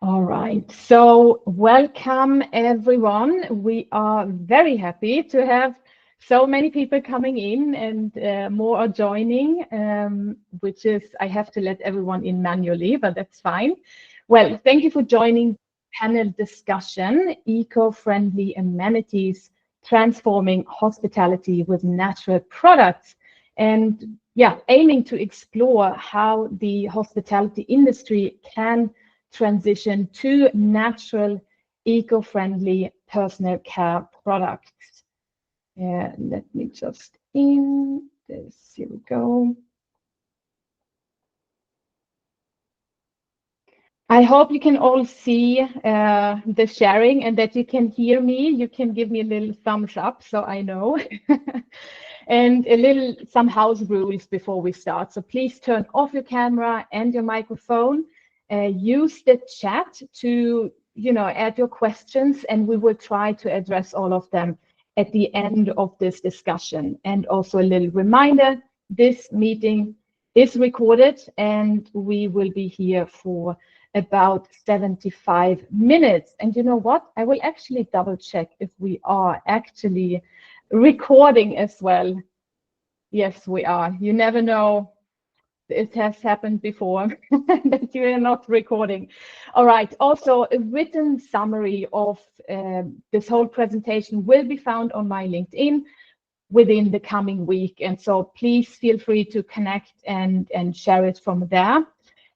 All right, so welcome everyone. We are very happy to have so many people coming in and more are joining, which is, I have to let everyone in manually, but that's fine. Well, thank you for joining panel discussion, Eco-Friendly Amenities, Transforming Hospitality with Natural Products. And yeah, aiming to explore how the hospitality industry can transition to natural, eco-friendly personal care products. Let me just in this, here we go. I hope you can all see the sharing and that you can hear me. You can give me a little thumbs up so I know. And some house rules before we start. So please turn off your camera and your microphone. Use the chat to add your questions, and we will try to address all of them at the end of this discussion. And also a little reminder, this meeting is recorded and we will be here for about 75 minutes. And you know what? I will actually double check if we are actually recording as well. Yes, we are. You never know. It has happened before that you are not recording. All right. Also, a written summary of this whole presentation will be found on my LinkedIn within the coming week. And so please feel free to connect and share it from there.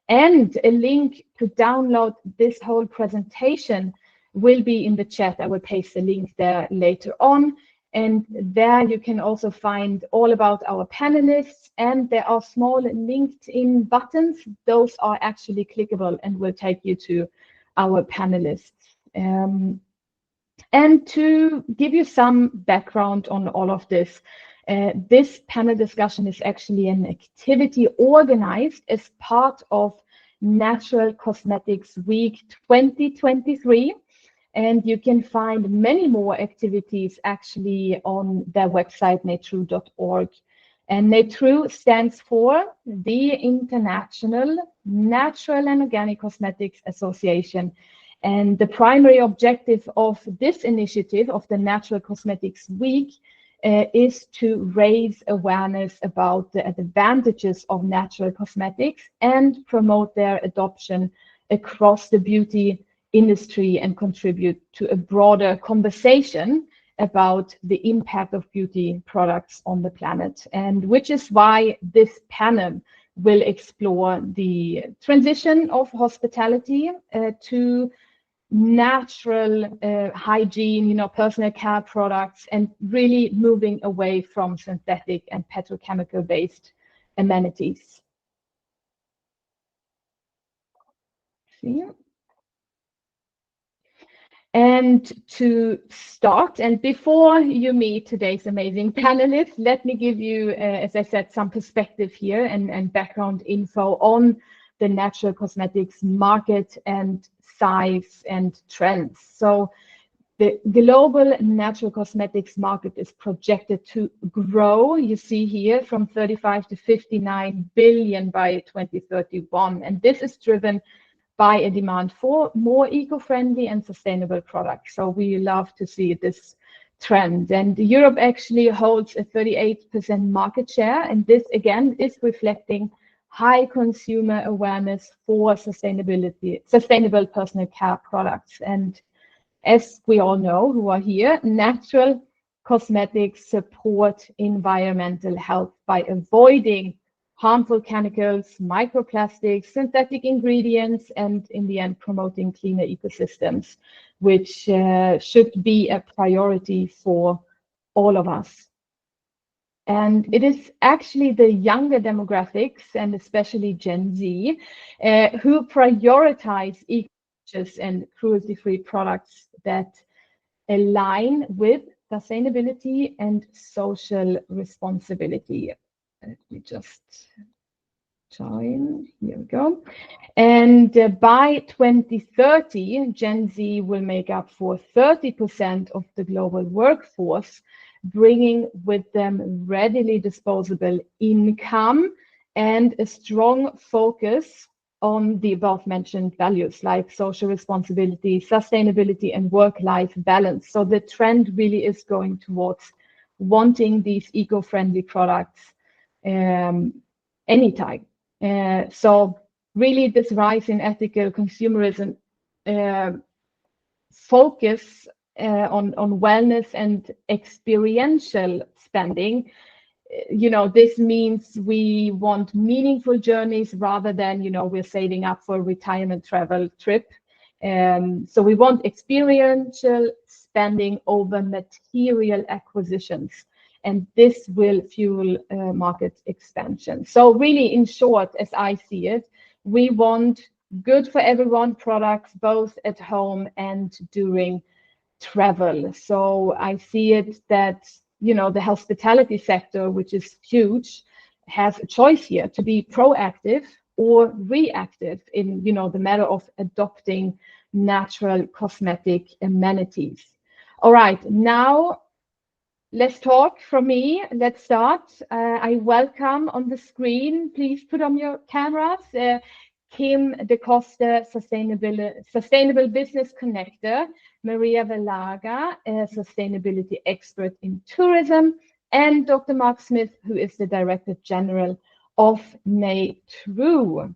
And a link to download this whole presentation will be in the chat. I will paste the link there later on. And there you can also find all about our panelists, and there are small LinkedIn buttons. Those are actually clickable and will take you to our panelists. And to give you some background on all of this, this panel discussion is actually an activity organized as part of Natural Cosmetics Week 2023. And you can find many more activities actually on their website, natru.org. And NATRU stands for the International Natural and Organic Cosmetics Association. And the primary objective of this initiative of the Natural Cosmetics Week is to raise awareness about the advantages of natural cosmetics and promote their adoption across the beauty industry and contribute to a broader conversation about the impact of beauty products on the planet. And which is why this panel will explore the transition of hospitality to natural hygiene, personal care products, and really moving away from synthetic and petrochemical-based amenities. See? And to start, and before you meet today's amazing panelists, let me give you, as I said, some perspective here and background info on the natural cosmetics market and size and trends. So the global natural cosmetics market is projected to grow, you see here, from 35 to 59 billion by 2031. And this is driven by a demand for more eco-friendly and sustainable products. So we love to see this trend. And Europe actually holds a 38% market share. And this, again, is reflecting high consumer awareness for sustainable personal care products. And as we all know who are here, natural cosmetics support environmental health by avoiding harmful chemicals, microplastics, synthetic ingredients, and in the end, promoting cleaner ecosystems, which should be a priority for all of us. And it is actually the younger demographics, and especially Gen Z, who prioritize eco-conscious and cruelty-free products that align with sustainability and social responsibility. Let me just join. Here we go. And by 2030, Gen Z will make up for 30% of the global workforce, bringing with them readily disposable income and a strong focus on the above mentioned values like social responsibility, sustainability, and work-life balance. So the trend really is going towards wanting these eco-friendly products anytime. So really this rise in ethical consumerism focus on wellness and experiential spending. This means we want meaningful journeys rather than, we're saving up for a retirement travel trip. So we want experiential spending over material acquisitions, and this will fuel market expansion. So really, in short, as I see it, we want good for everyone products, both at home and during travel. So I see it that, the hospitality sector, which is huge, has a choice here to be proactive or reactive in, the matter of adopting natural cosmetic amenities. All right, now let's talk from me. Let's start. I welcome on the screen, please put on your cameras, Kim De Costa, Sustainable Business Connector, Maria Velaga, a sustainability expert in tourism, and Dr. Mark Smith, who is the Director General of NATRU.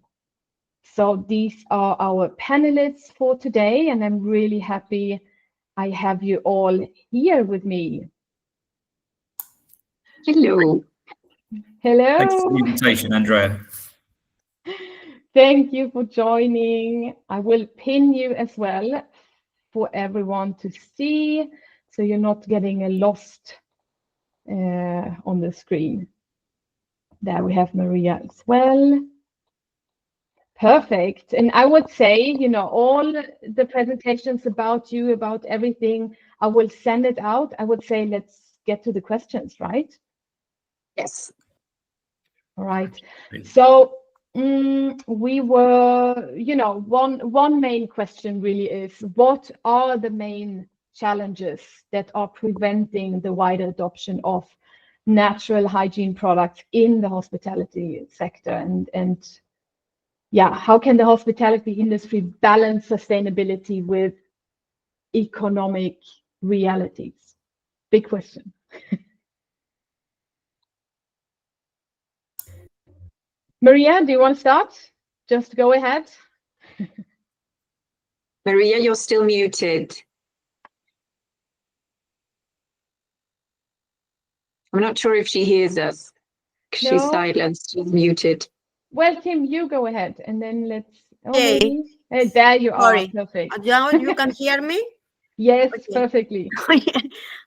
So these are our panelists for today, and I'm really happy I have you all here with me. Hello. Hello. Thanks for the invitation, Andrea. Thank you for joining. I will pin you as well for everyone to see, so you're not getting lost on the screen. There we have Maria as well. Perfect. And I would say, all the presentations about you, about everything, I will send it out. I would say, let's get to the questions, right? Yes. All right. So we were, one main question really is, what are the main challenges that are preventing the wider adoption of natural hygiene products in the hospitality sector? And yeah, how can the hospitality industry balance sustainability with economic realities? Big question. Maria, do you want to start? Just go ahead. Maria, you're still muted. I'm not sure if she hears us. She's No. silenced, she's muted. Well, Kim, you go ahead, and then let's. Hey. There you Sorry. are. Perfect. Now you can hear me? Yes, Okay. perfectly.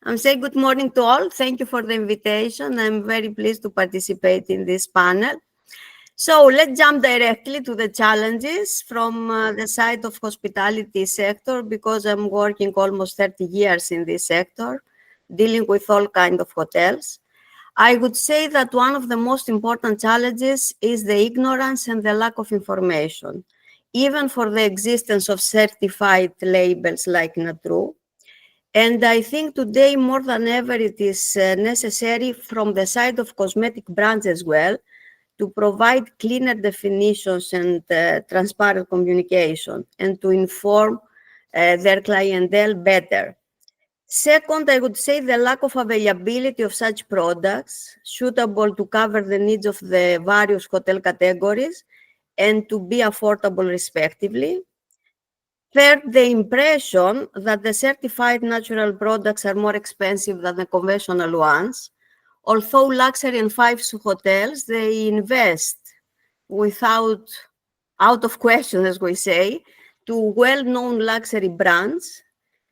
I'm saying good morning to all. Thank you for the invitation. I'm very pleased to participate in this panel. So let's jump directly to the challenges from the side of hospitality sector, because I'm working almost 30 years in this sector, dealing with all kinds of hotels. I would say that one of the most important challenges is the ignorance and the lack of information, even for the existence of certified labels like NATRU. And I think today more than ever it is necessary from the side of cosmetic brands as well to provide cleaner definitions and transparent communication, and to inform their clientele better. Second, I would say the lack of availability of such products suitable to cover the needs of the various hotel categories and to be affordable respectively. Third, the impression that the certified natural products are more expensive than the conventional ones. Although luxury and five-star hotels, they invest out of question, as we say, to well-known luxury brands,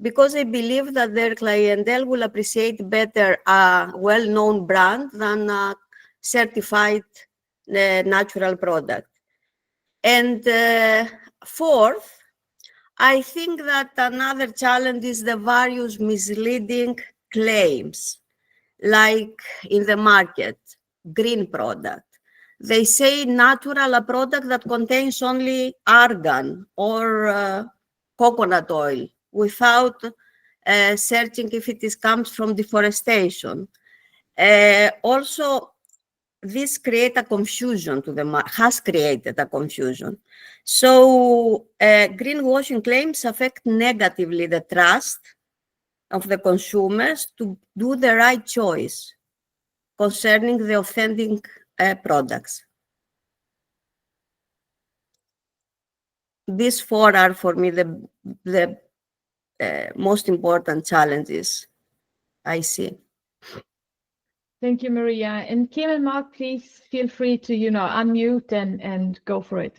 because they believe that their clientele will appreciate better a well-known brand than a certified natural product. And fourth, I think that another challenge is the various misleading claims, like in the market, green product. They say natural, a product that contains only argan or coconut oil, without searching if it comes from deforestation. Also, this create a confusion to the has created a confusion. So greenwashing claims affect negatively the trust of the consumers to do the right choice concerning the authentic products. These four are for me the most important challenges I see. Thank you, Maria. And Kim and Mark, please feel free to, unmute and go for it.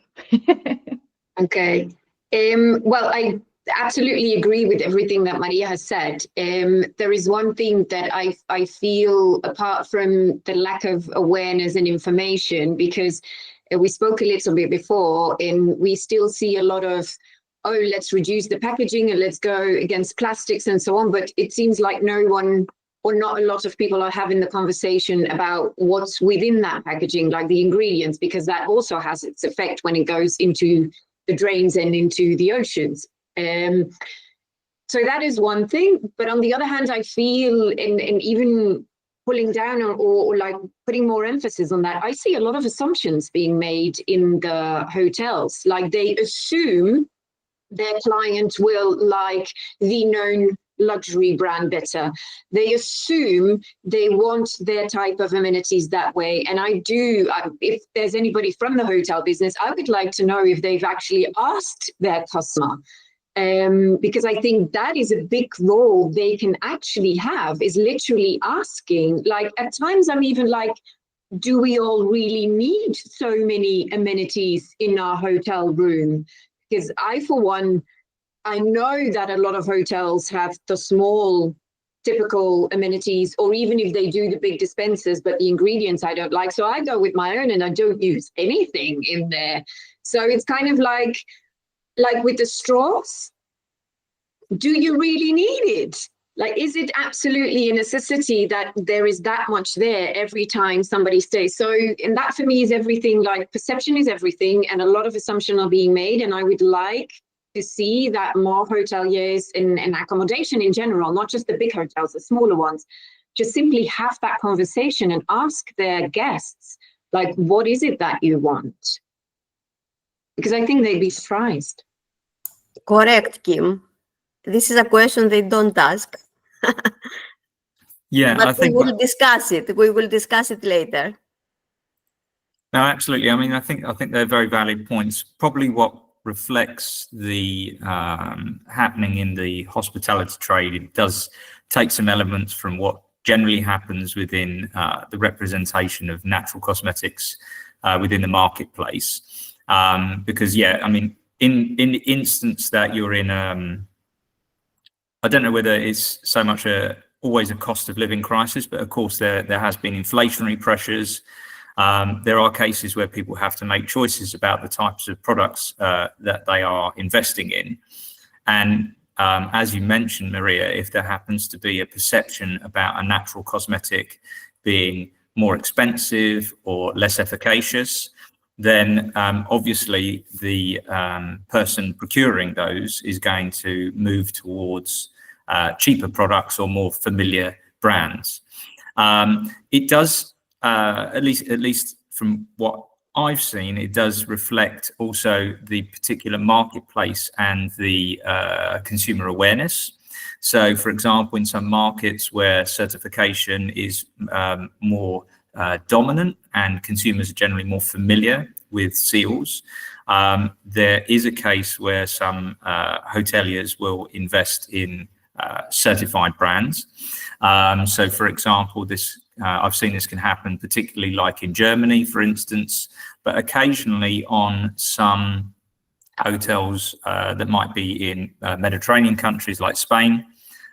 Okay. Well, I absolutely agree with everything that Maria has said. There is one thing that I feel, apart from the lack of awareness and information, because we spoke a little bit before, and we still see a lot of, oh, let's reduce the packaging and let's go against plastics and so on. But it seems like no one, or not a lot of people, are having the conversation about what's within that packaging, like the ingredients, because that also has its effect when it goes into the drains and into the oceans. So that is one thing. But on the other hand, I feel, and even pulling down or like putting more emphasis on that, I see a lot of assumptions being made in the hotels. Like they assume their client will like the known luxury brand better. They assume they want their type of amenities that way. And if there's anybody from the hotel business, I would like to know if they've actually asked their customer. Because I think that is a big role they can actually have, is literally asking. Like at times I'm even like, do we all really need so many amenities in our hotel room? Because for one, I know that a lot of hotels have the small typical amenities, or even if they do the big dispensers, but the ingredients I don't like. So I go with my own and I don't use anything in there. So it's kind of like with the straws, do you really need it? Like, is it absolutely a necessity that there is that much there every time somebody stays? So, and that for me is everything. Like perception is everything, and a lot of assumptions are being made. And I would like to see that more hoteliers and accommodation in general, not just the big hotels, the smaller ones, just simply have that conversation and ask their guests, like, what is it that you want? Because I think they'd be surprised. Correct, Kim. This is a question they don't ask. Yeah, but I think we will discuss it. We will discuss it later. No, absolutely. I mean, I think they're very valid points. Probably what reflects the happening in the hospitality trade, it does take some elements from what generally happens within the representation of natural cosmetics within the marketplace. Because, yeah, I mean, in the instance that you're in, I don't know whether it's so much always a cost of living crisis, but of course there has been inflationary pressures. There are cases where people have to make choices about the types of products that they are investing in. And as you mentioned, Maria, if there happens to be a perception about a natural cosmetic being more expensive or less efficacious, then obviously the person procuring those is going to move towards cheaper products or more familiar brands. It does, at least from what I've seen, it does reflect also the particular marketplace and the consumer awareness. So, for example, in some markets where certification is more dominant and consumers are generally more familiar with seals, there is a case where some hoteliers will invest in certified brands. So, for example, I've seen this can happen particularly like in Germany, for instance, but occasionally on some hotels that might be in Mediterranean countries like Spain.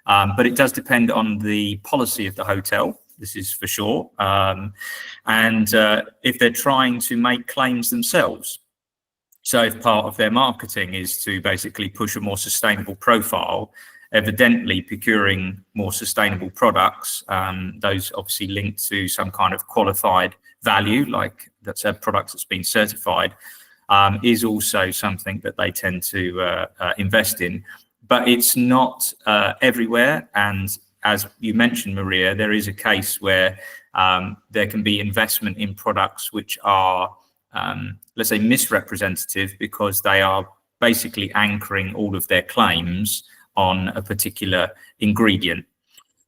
But it does depend on the policy of the hotel. This is for sure. And if they're trying to make claims themselves. So if part of their marketing is to basically push a more sustainable profile, evidently procuring more sustainable products, those obviously linked to some kind of qualified value, like that's a product that's been certified, is also something that they tend to invest in. But it's not everywhere. And as you mentioned, Maria, there is a case where there can be investment in products which are, let's say, misrepresentative because they are basically anchoring all of their claims on a particular ingredient.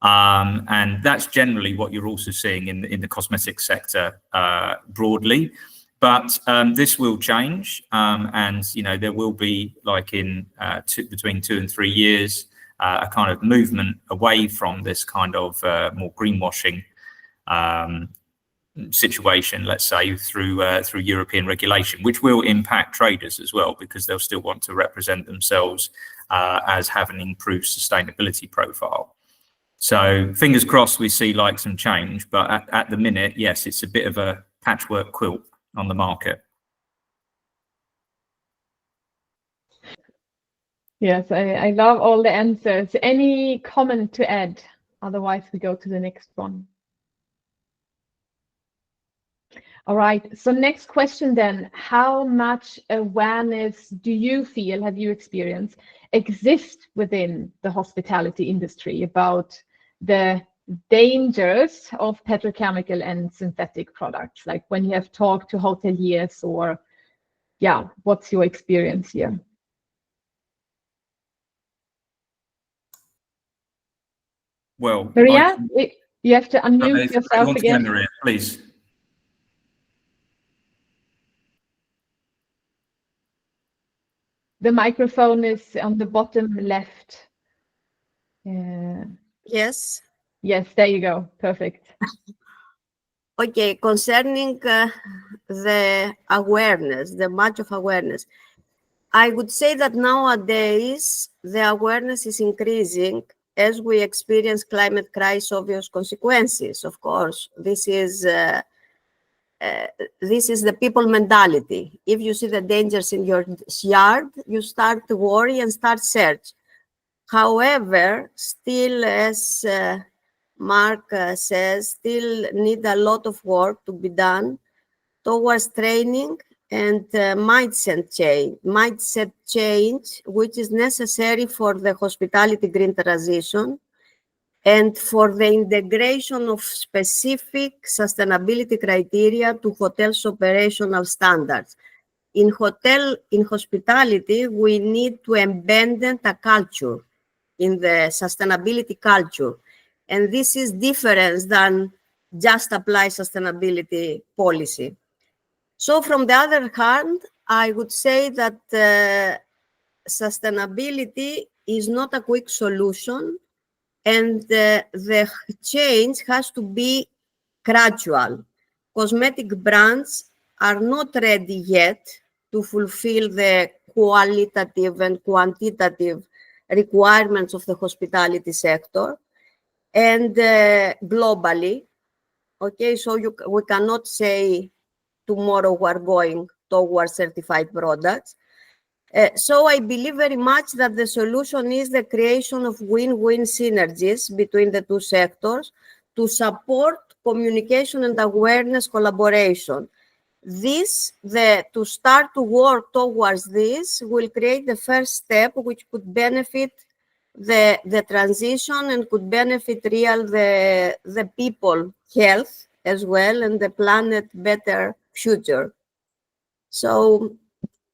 And that's generally what you're also seeing in the cosmetic sector broadly. But this will change, and there will be, like in between 2 and 3 years, a kind of movement away from this kind of more greenwashing situation, let's say, through European regulation, which will impact traders as well, because they'll still want to represent themselves as having an improved sustainability profile. So fingers crossed we see like some change, but at the minute, yes, it's a bit of a patchwork quilt on the market. Yes, I love all the answers. Any comment to add? Otherwise, we go to the next one. All right, so next question then. How much awareness do you feel, have you experienced, exists within the hospitality industry about the dangers of petrochemical and synthetic products? Like when you have talked to hoteliers, or yeah, what's your experience here? Well, Maria, you have to unmute yourself again. Maria, please. The microphone is on the bottom left. Yes. Yes, there you go. Perfect. Okay, concerning the awareness, the much of awareness, I would say that nowadays the awareness is increasing as we experience climate crisis obvious consequences. Of course, this is the people mentality. If you see the dangers in your yard, you start to worry and start search. However, still, as Mark says, still need a lot of work to be done towards training and mindset change, which is necessary for the hospitality green transition and for the integration of specific sustainability criteria to hotels' operational standards. In hospitality, we need to embed a culture in the sustainability culture. And this is different than just apply sustainability policy. So from the other hand, I would say that sustainability is not a quick solution, and the change has to be gradual. Cosmetic brands are not ready yet to fulfill the qualitative and quantitative requirements of the hospitality sector, and globally, okay, so we cannot say tomorrow we're going towards certified products. So I believe very much that the solution is the creation of win-win synergies between the two sectors to support communication and awareness collaboration. To start to work towards this will create the first step, which could benefit the transition and could benefit the people health as well, and the planet better future. So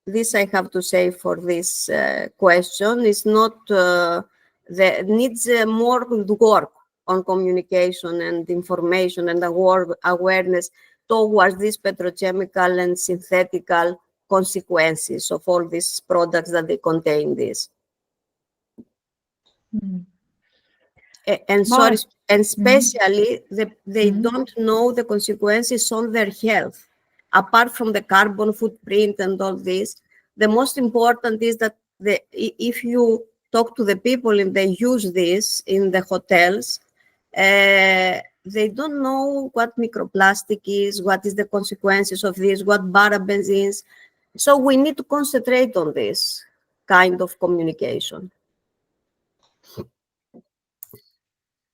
this I have to say for this question. It's not needs more work on communication and information and awareness towards these petrochemical and synthetical consequences of all these products that they contain this. And sorry, and especially they don't know the consequences on their health. Apart from the carbon footprint and all this, the most important is that if you talk to the people and they use this in the hotels, they don't know what microplastic is, what is the consequences of this, what parabens is. So we need to concentrate on this kind of communication.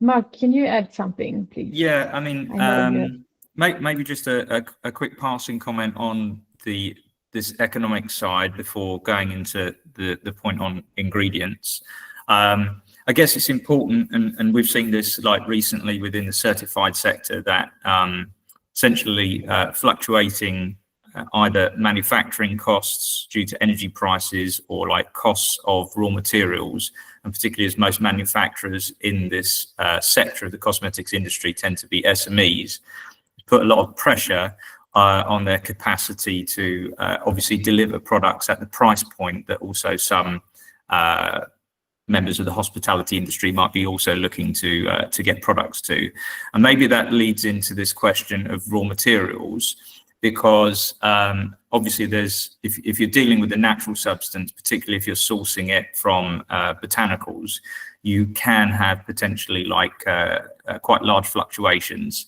Mark, can you add something, please? Yeah, I mean, maybe just a quick passing comment on this economic side before going into the point on ingredients. I guess it's important, and we've seen this like recently within the certified sector, that essentially fluctuating either manufacturing costs due to energy prices or like costs of raw materials, and particularly as most manufacturers in this sector of the cosmetics industry tend to be SMEs, put a lot of pressure on their capacity to obviously deliver products at the price point that also some members of the hospitality industry might be also looking to get products to. And maybe that leads into this question of raw materials, because obviously there's, if you're dealing with a natural substance, particularly if you're sourcing it from botanicals, you can have potentially like quite large fluctuations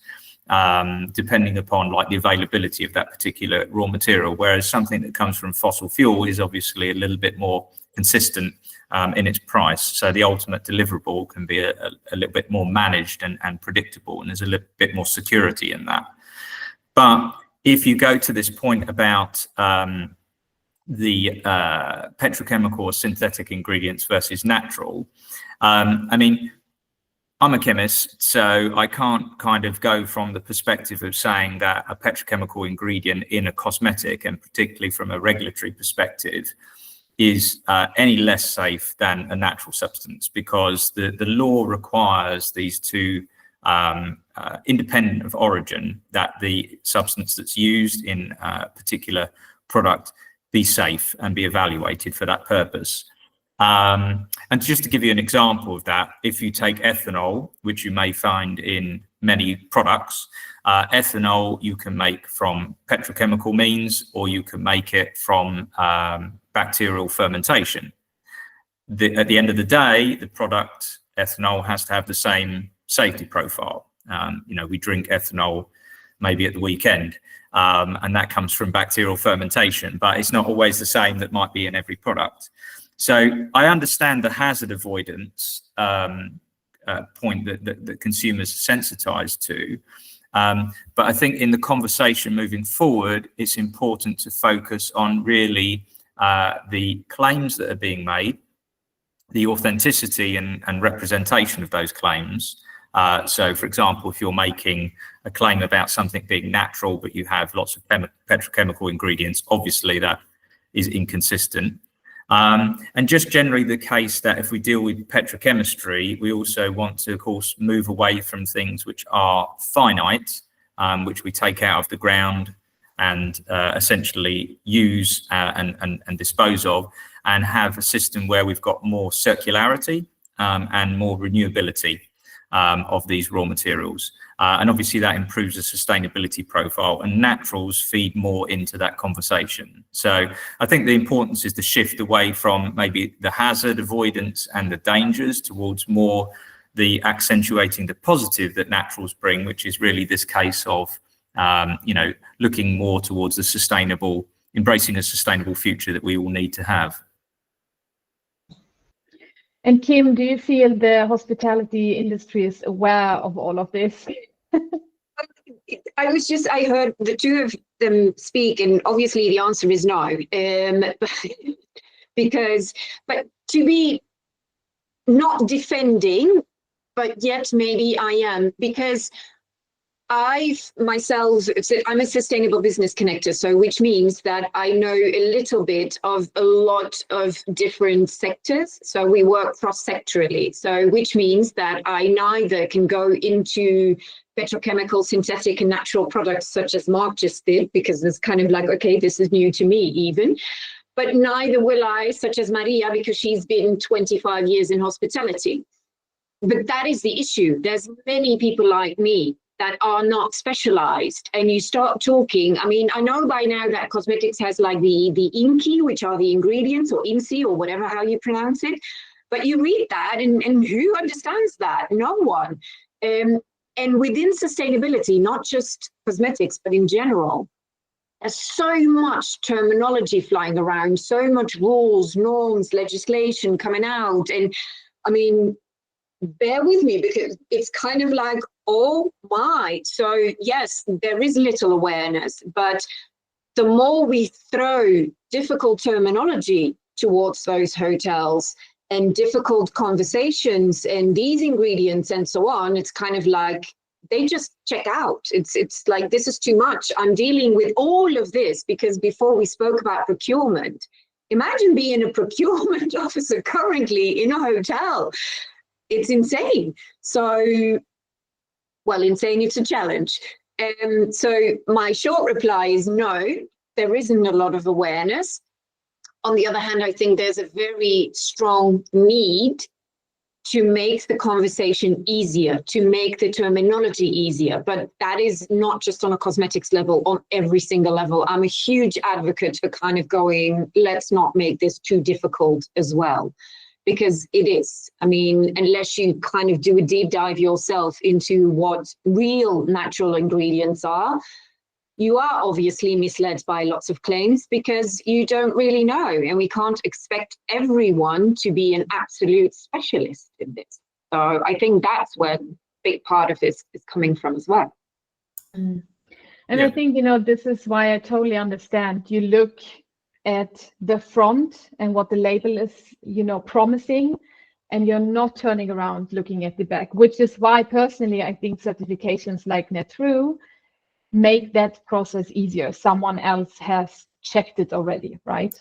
depending upon like the availability of that particular raw material, whereas something that comes from fossil fuel is obviously a little bit more consistent in its price. So the ultimate deliverable can be a little bit more managed and predictable, and there's a little bit more security in that. But if you go to this point about the petrochemical or synthetic ingredients versus natural, I mean, I'm a chemist, so I can't kind of go from the perspective of saying that a petrochemical ingredient in a cosmetic, and particularly from a regulatory perspective, is any less safe than a natural substance, because the law requires these two independent of origin, that the substance that's used in a particular product be safe and be evaluated for that purpose. And just to give you an example of that, if you take ethanol, which you may find in many products, ethanol you can make from petrochemical means, or you can make it from bacterial fermentation. At the end of the day, the product ethanol has to have the same safety profile. You know, we drink ethanol maybe at the weekend, and that comes from bacterial fermentation, but it's not always the same that might be in every product. So I understand the hazard avoidance point that consumers are sensitized to, but I think in the conversation moving forward, it's important to focus on really the claims that are being made, the authenticity and representation of those claims. So, for example, if you're making a claim about something being natural, but you have lots of petrochemical ingredients, obviously that is inconsistent. And just generally the case that if we deal with petrochemistry, we also want to, of course, move away from things which are finite, which we take out of the ground and essentially use and dispose of, and have a system where we've got more circularity and more renewability of these raw materials. And obviously that improves the sustainability profile, and naturals feed more into that conversation. So I think the importance is to shift away from maybe the hazard avoidance and the dangers towards more the accentuating the positive that naturals bring, which is really this case of, you know, looking more towards the sustainable, embracing a sustainable future that we all need to have. And Kim, do you feel the hospitality industry is aware of all of this? I heard the two of them speak, and obviously the answer is no. But to be not defending, but yet maybe I am, because I'm a sustainable business connector, so which means that I know a little bit of a lot of different sectors. So we work cross-sectorally. So which means that I neither can go into petrochemical, synthetic and natural products such as Mark just did, because it's kind of like, okay, this is new to me even. But neither will I, such as Maria, because she's been 25 years in hospitality. But that is the issue. There's many people like me that are not specialized, and you start talking. I mean, I know by now that cosmetics has like the INCI, which are the ingredients, or INCI, or whatever how you pronounce it. But you read that, and who understands that? No one. And within sustainability, not just cosmetics, but in general, there's so much terminology flying around, so much rules, norms, legislation coming out. And I mean, bear with me, because it's kind of like, oh my. So yes, there is little awareness, but the more we throw difficult terminology towards those hotels, and difficult conversations and these ingredients and so on, it's kind of like they just check out. It's like, this is too much. I'm dealing with all of this, because before we spoke about procurement, imagine being a procurement officer currently in a hotel. It's insane. So, well, insane, it's a challenge. So my short reply is no, there isn't a lot of awareness. On the other hand, I think there's a very strong need to make the conversation easier, to make the terminology easier. But that is not just on a cosmetics level, on every single level. I'm a huge advocate for kind of going, let's not make this too difficult as well, because it is. I mean, unless you kind of do a deep dive yourself into what real natural ingredients are, you are obviously misled by lots of claims because you don't really know, and we can't expect everyone to be an absolute specialist in this. So I think that's where a big part of this is coming from as well. And Yeah. I think, this is why I totally understand. You look at the front and what the label is, promising, and you're not turning around looking at the back, which is why personally, I think certifications like NetTrue make that process easier. Someone else has checked it already, right?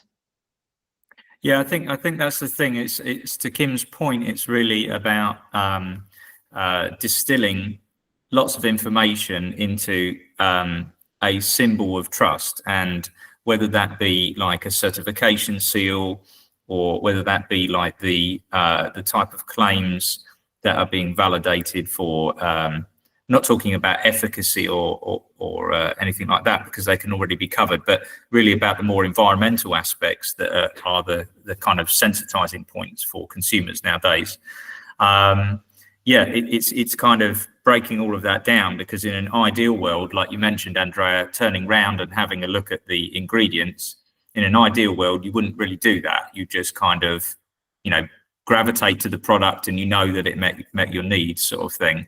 Yeah, I think that's the thing. It's to Kim's point. It's really about distilling lots of information into a symbol of trust, and whether that be like a certification seal, or whether that be like the type of claims that are being validated for. Not talking about efficacy or anything like that, because they can already be covered, but really about the more environmental aspects that are the kind of sensitizing points for consumers nowadays. It's kind of breaking all of that down, because in an ideal world, like you mentioned, Andrea, turning around and having a look at the ingredients, in an ideal world, you wouldn't really do that. You just kind of, gravitate to the product, and that it met your needs, sort of thing.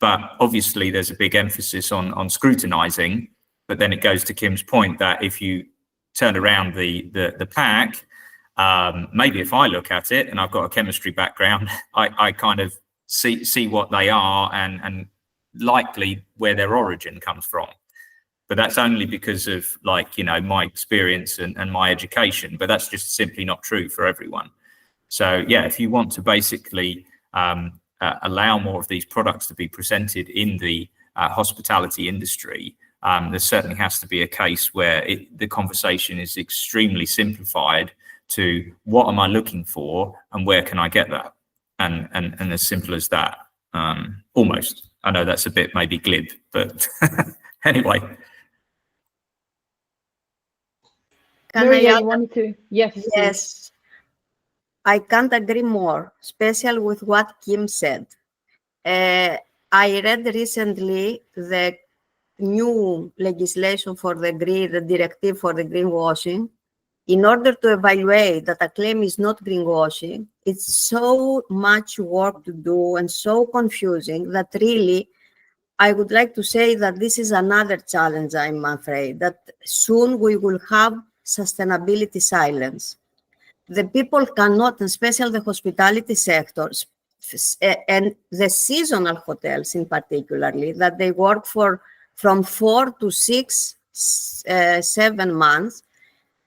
But obviously there's a big emphasis on scrutinizing, but then it goes to Kim's point that if you turn around the pack, maybe if I look at it and I've got a chemistry background, I kind of see what they are and likely where their origin comes from. But that's only because of my experience and my education, but that's just simply not true for everyone. So yeah, if you want to basically allow more of these products to be presented in the hospitality industry, there certainly has to be a case where the conversation is extremely simplified to what am I looking for and where can I get that, and as simple as that. Almost. I know that's a bit maybe glib, but anyway. Maria, you wanted to? Yes. Yes. I can't agree more, especially with what Kim said. I read recently the new legislation for the directive for the greenwashing. In order to evaluate that a claim is not greenwashing, it's so much work to do and so confusing that really, I would like to say that this is another challenge, I'm afraid, that soon we will have sustainability silence. The people cannot, especially the hospitality sectors and the seasonal hotels in particularly, that they work from 4 to 6, 7 months,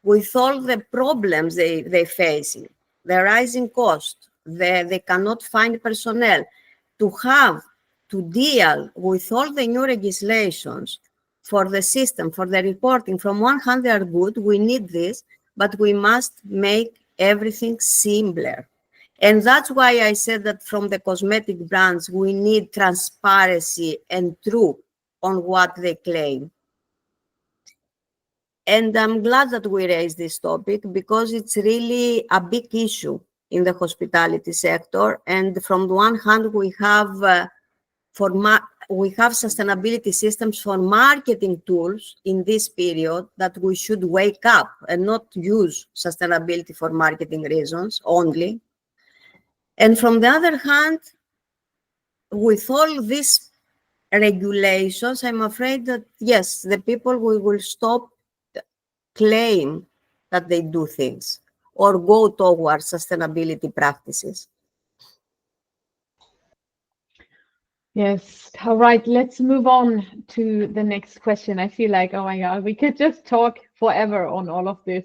with all the problems they're facing, the rising cost, they cannot find personnel, to deal with all the new regulations for the system, for the reporting. From one hand, they are good, we need this, but we must make everything simpler. And that's why I said that from the cosmetic brands, we need transparency and truth on what they claim. And I'm glad that we raised this topic, because it's really a big issue in the hospitality sector. And from one hand, we have sustainability systems for marketing tools in this period that we should wake up and not use sustainability for marketing reasons only. And from the other hand, with all these regulations, I'm afraid that, yes, the people will stop claim that they do things. or go towards sustainability practices. Yes. All right. Let's move on to the next question. I feel like, oh my God, we could just talk forever on all of this.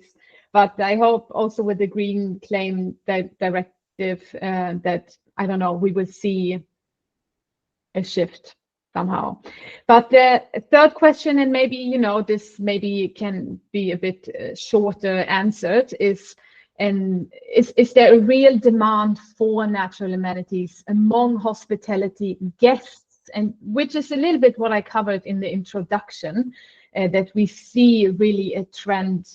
But I hope also with the Green Claim Directive that, I don't know, we will see a shift somehow. But the third question, and maybe, you know, this maybe can be a bit shorter answered, is there a real demand for natural amenities among hospitality guests? And which is a little bit what I covered in the introduction, that we see really a trend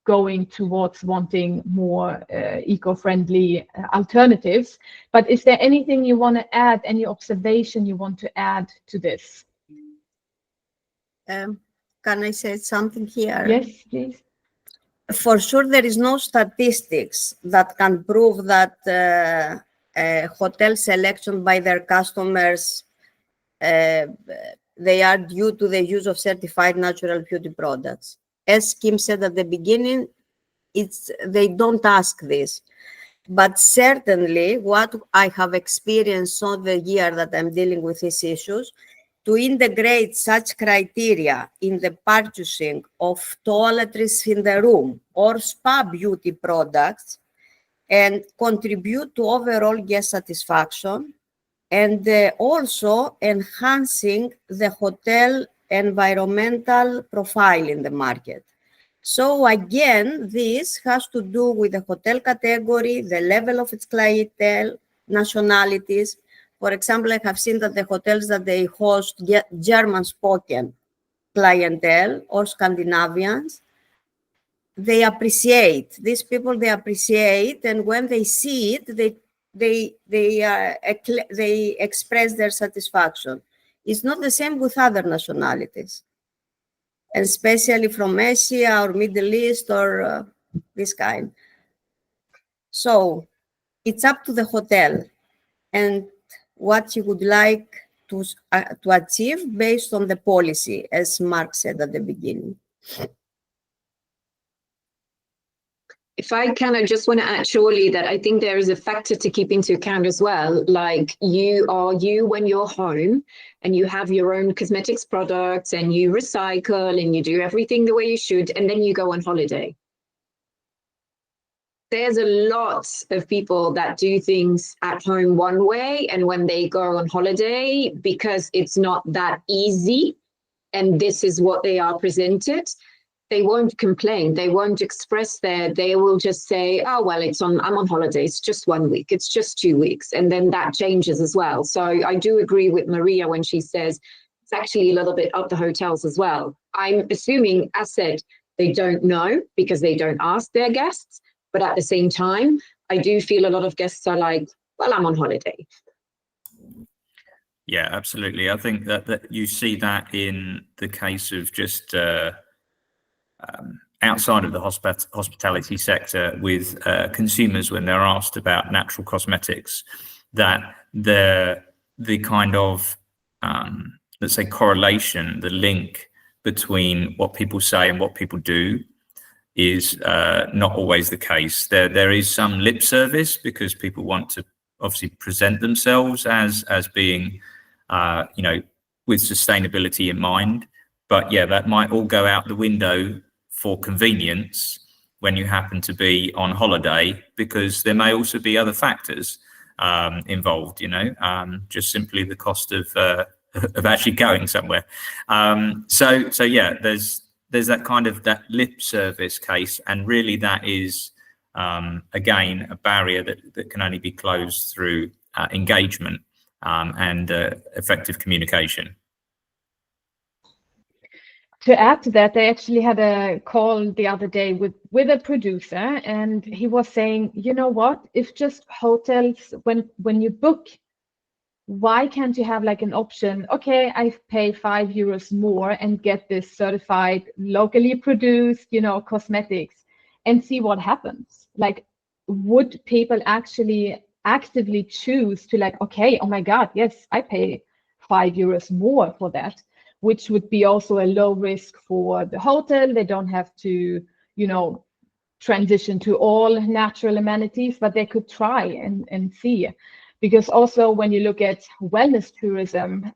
going towards wanting more eco-friendly alternatives. But is there anything you want to add, any observation you want to add to this? Can I say something here? Yes, please. For sure, there is no statistics that can prove that hotel selection by their customers, they are due to the use of certified natural beauty products. As Kim said at the beginning, they don't ask this. But certainly what I have experienced all the year that I'm dealing with these issues, to integrate such criteria in the purchasing of toiletries in the room or spa beauty products and contribute to overall guest satisfaction, and also enhancing the hotel environmental profile in the market. So again, this has to do with the hotel category, the level of its clientele, nationalities. For example, I have seen that the hotels that they host German-spoken clientele or Scandinavians, they appreciate, these people, they appreciate, and when they see it, they express their satisfaction. It's not the same with other nationalities, especially from Asia or Middle East or this kind. So it's up to the hotel and what you would like to achieve based on the policy, as Mark said at the beginning. If I can, I just want to add surely that I think there is a factor to keep into account as well. Like you when you're home and you have your own cosmetics products and you recycle and you do everything the way you should, and then you go on holiday. There's a lot of people that do things at home one way, and when they go on holiday, because it's not that easy and this is what they are presented, they won't complain. They won't express they will just say, oh, well, I'm on holiday. It's just 1 week. It's just 2 weeks. And then that changes as well. So I do agree with Maria when she says it's actually a little bit up the hotels as well. I'm assuming, as said, they don't know because they don't ask their guests. But at the same time, I do feel a lot of guests are like, well, I'm on holiday. Yeah, absolutely. I think that you see that in the case of just outside of the hospitality sector with consumers when they're asked about natural cosmetics, that the kind of, let's say, correlation, the link between what people say and what people do is not always the case. There is some lip service because people want to obviously present themselves as being, you know, with sustainability in mind. But yeah, that might all go out the window for convenience when you happen to be on holiday, because there may also be other factors involved, you know, just simply the cost of actually going somewhere. So yeah, there's that kind of that lip service case, and really that is again a barrier that can only be closed through engagement and effective communication. To add to that, I actually had a call the other day with a producer, and he was saying, you know what, if just hotels, when you book, why can't you have like an option? Okay, I pay €5 more and get this certified, locally produced, you know, cosmetics, and see what happens. Like, would people actually actively choose to like, okay, oh my God, yes, I pay €5 more for that, which would be also a low risk for the hotel. They don't have to, you know, transition to all natural amenities, but they could try and see. Because also when you look at wellness tourism,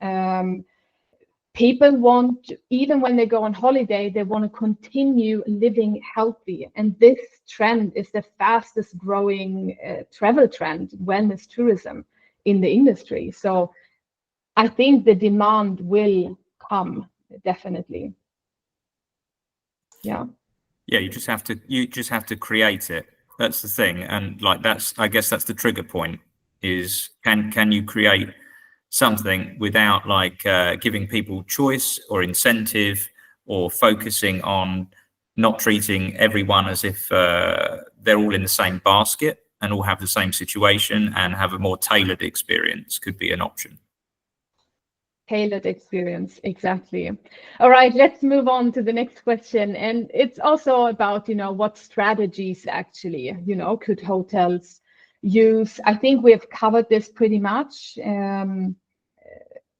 people want, even when they go on holiday, they want to continue living healthy. And this trend is the fastest growing travel trend, wellness tourism in the industry. So I think the demand will come, definitely. Yeah. Yeah, you just have to create it. That's the thing. And like I guess that's the trigger point, is can you create something without like giving people choice or incentive, or focusing on not treating everyone as if they're all in the same basket and all have the same situation, and have a more tailored experience could be an option. Tailored experience, exactly. All right, let's move on to the next question. And it's also about, what strategies actually, could hotels use? I think we have covered this pretty much.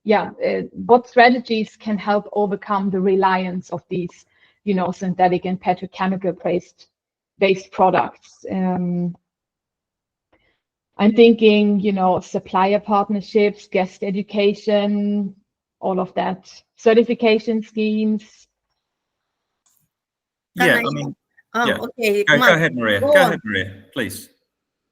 What strategies can help overcome the reliance of these, synthetic and petrochemical-based products? I'm thinking, supplier partnerships, guest education, all of that, certification schemes. Yeah, Okay. Go ahead, Maria. Go ahead, Maria, please.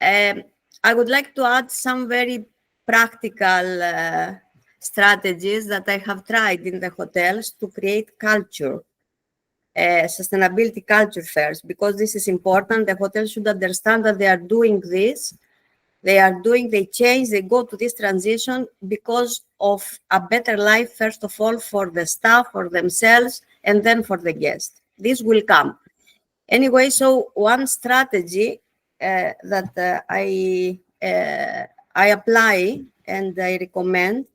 I would like to add some very practical strategies that I have tried in the hotels to create culture, sustainability culture first, because this is important. The hotel should understand that they are doing this. They change, they go to this transition because of a better life, first of all, for the staff, for themselves, and then for the guest. This will come. Anyway, so one strategy that I apply and I recommend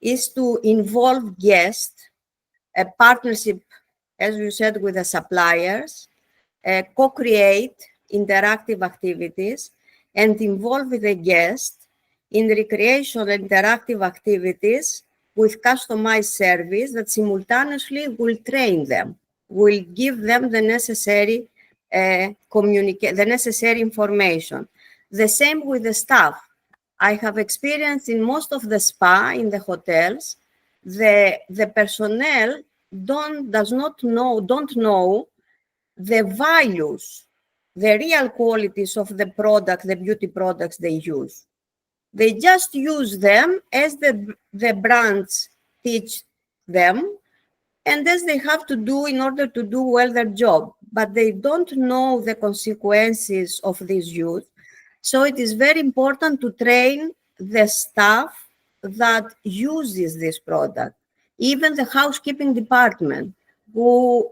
is to involve guests, a partnership, as you said, with the suppliers, co-create interactive activities, and involve the guest in recreational interactive activities with customized service that simultaneously will train them, will give them the necessary the necessary information. The same with the staff. I have experienced in most of the spa in the hotels, the personnel don't know the values, the real qualities of the product, the beauty products they use. They just use them as the brands teach them, and as they have to do in order to do well their job, but they don't know the consequences of this use. So it is very important to train the staff that uses this product, even the housekeeping department who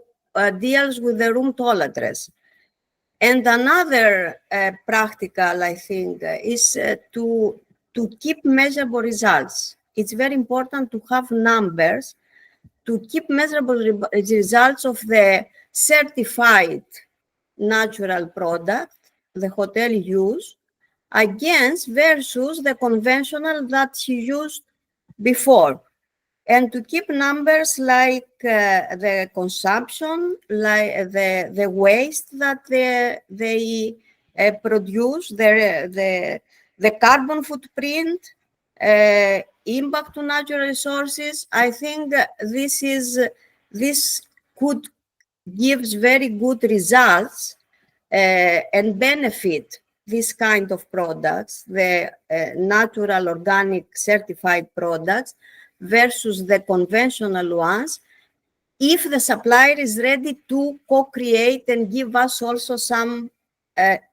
deals with the room toiletries. And another practical, I think, is to keep measurable results. It's very important to have numbers, to keep measurable results of the certified natural product the hotel use against versus the conventional that she used before. And to keep numbers like the consumption, like the waste that they produce, the carbon footprint, impact to natural resources. I think this could gives very good results and benefit this kind of products, the natural, organic, certified products versus the conventional ones, if the supplier is ready to co-create and give us also some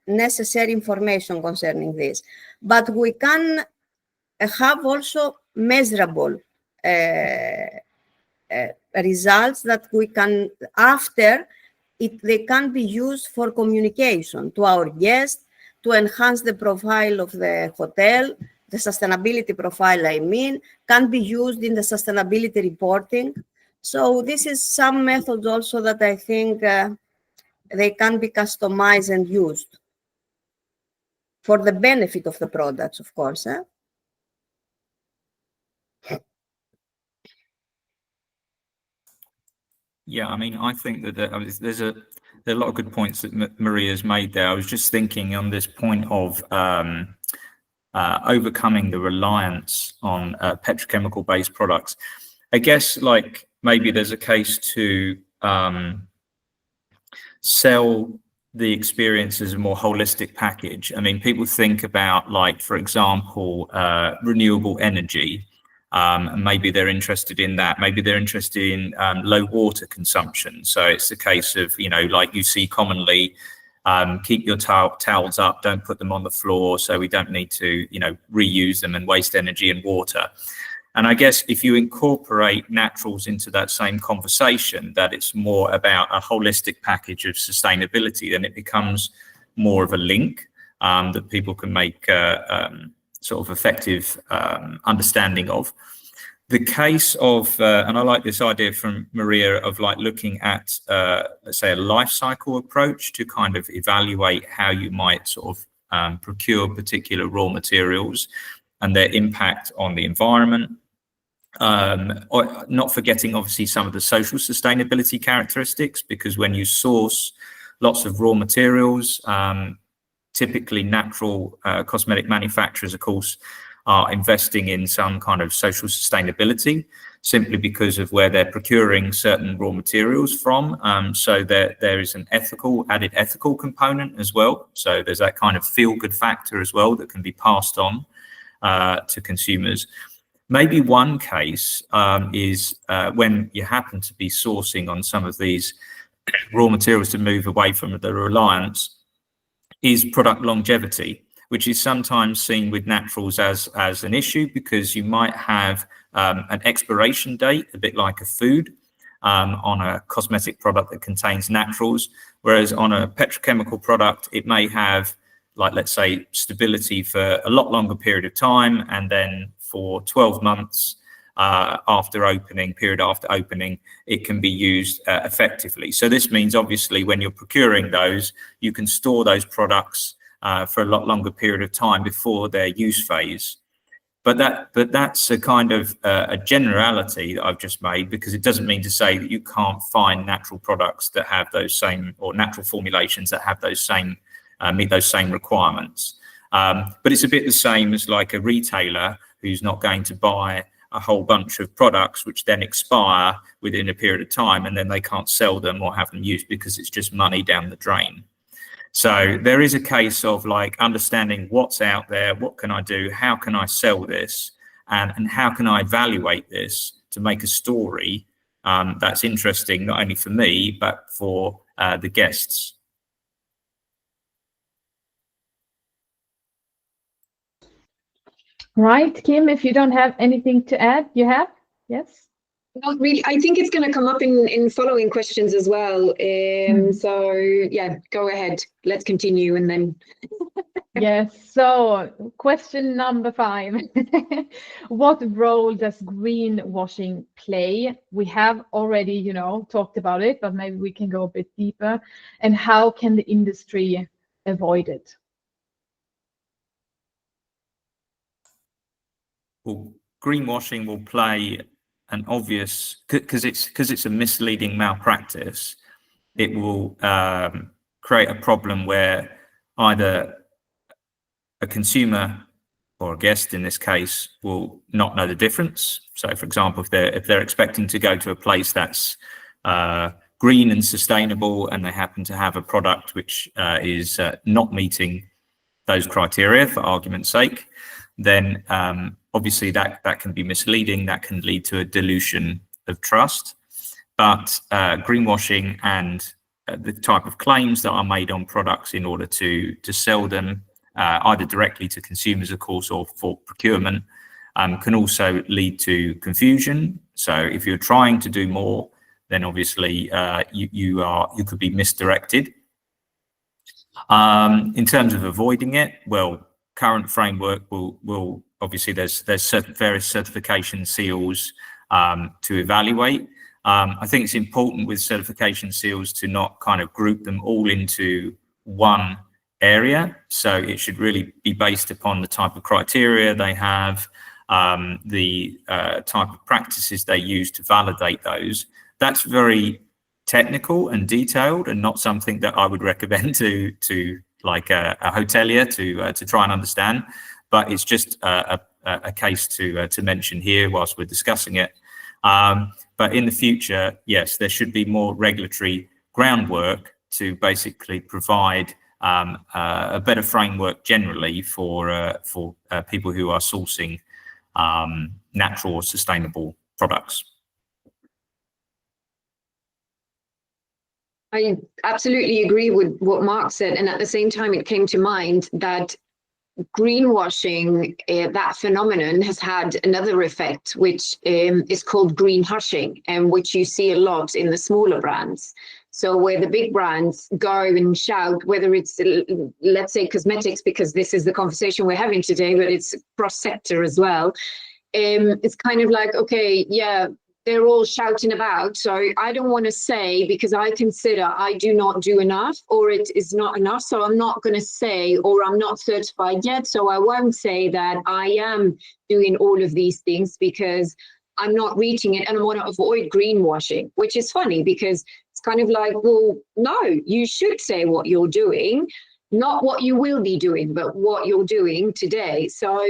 necessary information concerning this. But we can have also measurable results that we can, after they can be used for communication to our guests, to enhance the profile of the hotel, the sustainability profile, I mean, can be used in the sustainability reporting. So this is some methods also that I think they can be customized and used for the benefit of the products, of course. Yeah, I mean, I think that there's there are a lot of good points that Maria's made there. I was just thinking on this point of overcoming the reliance on petrochemical-based products. I guess like maybe there's a case to sell the experience as a more holistic package. I mean, people think about, like, for example, renewable energy, and maybe they're interested in that. Maybe they're interested in low water consumption. So it's a case of, you know, like you see commonly, keep your towels up, don't put them on the floor, so we don't need to, you know, reuse them and waste energy and water. And I guess if you incorporate naturals into that same conversation, that it's more about a holistic package of sustainability, then it becomes more of a link that people can make sort of effective understanding of. The case of, and I like this idea from Maria of like looking at, let's say, a life cycle approach to kind of evaluate how you might sort of procure particular raw materials and their impact on the environment. Or not forgetting obviously some of the social sustainability characteristics, because when you source lots of raw materials, typically natural cosmetic manufacturers, of course, are investing in some kind of social sustainability simply because of where they're procuring certain raw materials from. So there is an added ethical component as well. So there's that kind of feel-good factor as well that can be passed on to consumers. Maybe one case is when you happen to be sourcing on some of these raw materials to move away from the reliance, is product longevity, which is sometimes seen with naturals as an issue, because you might have an expiration date, a bit like a food, on a cosmetic product that contains naturals, whereas on a petrochemical product, it may have, like, let's say, stability for a lot longer period of time, and then for 12 months after opening, it can be used effectively. So this means obviously when you're procuring those, you can store those products for a lot longer period of time before their use phase. But that's a kind of a generality that I've just made, because it doesn't mean to say that you can't find natural products that have those same, or natural formulations that have those same, meet those same requirements. But it's a bit the same as like a retailer who's not going to buy a whole bunch of products which then expire within a period of time, and then they can't sell them or have them used because it's just money down the drain. So there is a case of like understanding what's out there, what can I do, how can I sell this, and how can I evaluate this to make a story that's interesting, not only for me, but for the guests. Right, Kim, if you don't have anything to add, you have? Yes? Not really. I think it's going to come up in following questions as well. So yeah, go ahead. Let's continue and then. Yes. So question number 5. What role does greenwashing play? We have already, you know, talked about it, but maybe we can go a bit deeper. And how can the industry avoid it? Well, greenwashing will play an obvious, because it's a misleading malpractice. It will create a problem where either a consumer or a guest in this case will not know the difference. So, for example, if they're expecting to go to a place that's green and sustainable, and they happen to have a product which is not meeting those criteria, for argument's sake, then obviously that can be misleading. That can lead to a dilution of trust. But greenwashing and the type of claims that are made on products in order to sell them, either directly to consumers, of course, or for procurement, can also lead to confusion. So if you're trying to do more, then obviously you could be misdirected. In terms of avoiding it, well, current framework will obviously there's various certification seals to evaluate. I think it's important with certification seals to not kind of group them all into one area. So it should really be based upon the type of criteria they have, the type of practices they use to validate those. That's very technical and detailed, and not something that I would recommend to like a hotelier to try and understand. But it's just a case to mention here whilst we're discussing it. But in the future, yes, there should be more regulatory groundwork to basically provide a better framework generally for people who are sourcing natural or sustainable products. I absolutely agree with what Mark said, and at the same time it came to mind that greenwashing, that phenomenon has had another effect, which is called greenwashing, and which you see a lot in the smaller brands. So where the big brands go and shout, whether it's, let's say, cosmetics, because this is the conversation we're having today, but it's cross-sector as well. It's kind of like, okay, yeah, they're all shouting about. So I don't want to say, because I consider I do not do enough, or it is not enough. So I'm not going to say, or I'm not certified yet. So I won't say that I am doing all of these things because I'm not reaching it, and I want to avoid greenwashing, which is funny because it's kind of like, well, no, you should say what you're doing, not what you will be doing, but what you're doing today. So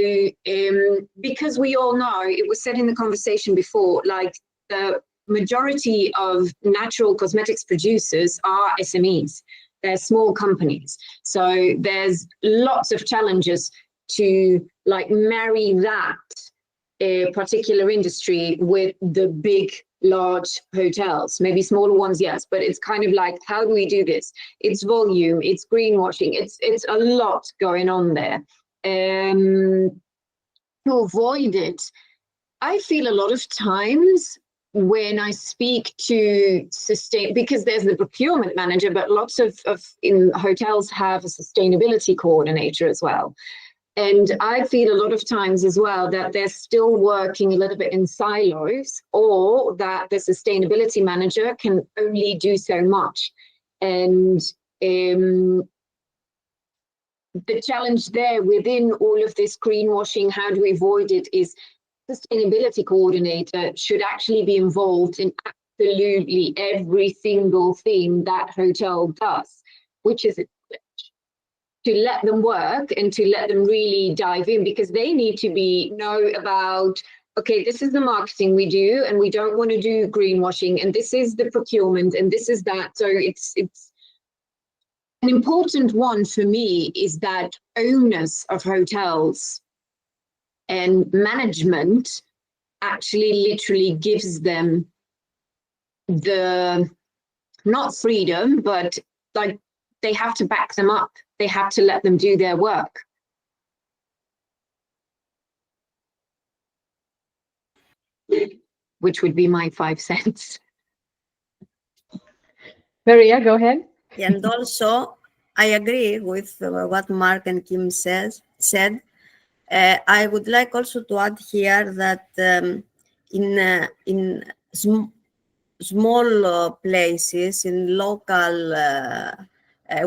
because we all know, it was said in the conversation before, like the majority of natural cosmetics producers are SMEs. They're small companies. So there's lots of challenges to like marry that particular industry with the big, large hotels, maybe smaller ones, yes, but it's kind of like, how do we do this? It's volume, it's greenwashing, it's a lot going on there. To avoid it, I feel a lot of times when I speak to because there's the procurement manager, but lots of in hotels have a sustainability coordinator as well. And I feel a lot of times as well that they're still working a little bit in silos, or that the sustainability manager can only do so much. And the challenge there within all of this greenwashing, how do we avoid it, is sustainability coordinator should actually be involved in absolutely every single thing that hotel does, which is to let them work and to let them really dive in, because they need to know about, okay, this is the marketing we do, and we don't want to do greenwashing, and this is the procurement, and this is that. So it's an important one for me is that owners of hotels and management actually literally gives them the, not freedom, but like they have to back them up. They have to let them do their work. Which would be my 5 cents. Maria, go ahead. And also, I agree with what Mark and Kim said. I would like also to add here that in small places, in local,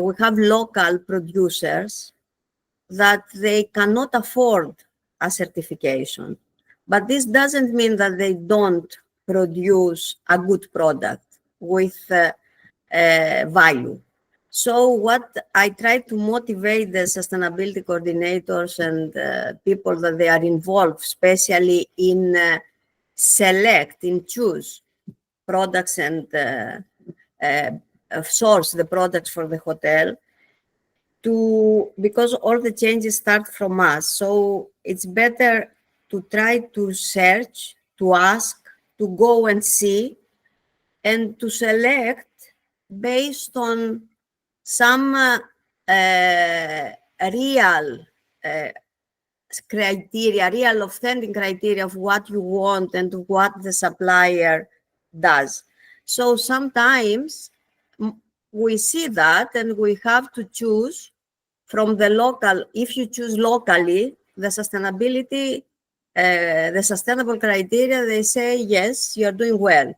we have local producers that they cannot afford a certification. But this doesn't mean that they don't produce a good product with value. So what I try to motivate the sustainability coordinators and people that they are involved, especially in choose products and source the products for the hotel, because all the changes start from us. So it's better to try to search, to ask, to go and see, and to select based on some real criteria, real authentic criteria of what you want and what the supplier does. So sometimes we see that, and we have to choose from the local. If you choose locally, the sustainability, the sustainable criteria, they say, yes, you're doing well.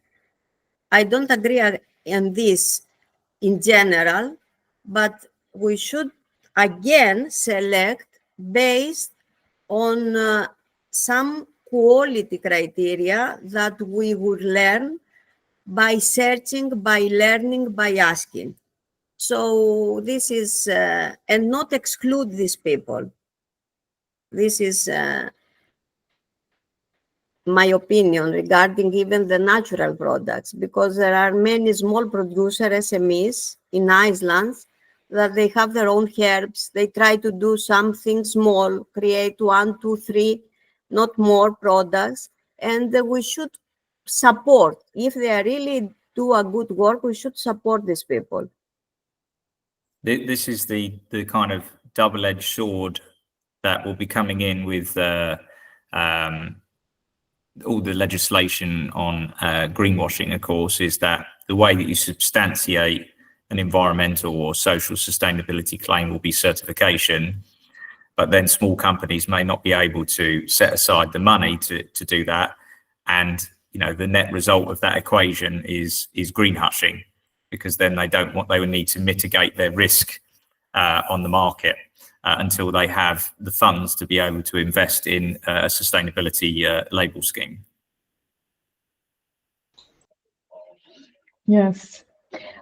I don't agree on this in general, but we should again select based on some quality criteria that we would learn by searching, by learning, by asking. So this is, and not exclude these people. This is my opinion regarding even the natural products, because there are many small producer SMEs in Iceland that they have their own herbs. They try to do something small, create 1, 2, 3, not more products. And we should support, if they really do a good work, we should support these people. This is the kind of double-edged sword that will be coming in with all the legislation on greenwashing, of course, is that the way that you substantiate an environmental or social sustainability claim will be certification, but then small companies may not be able to set aside the money to do that. And, you know, the net result of that equation is greenwashing, because then they would need to mitigate their risk on the market until they have the funds to be able to invest in a sustainability label scheme. Yes.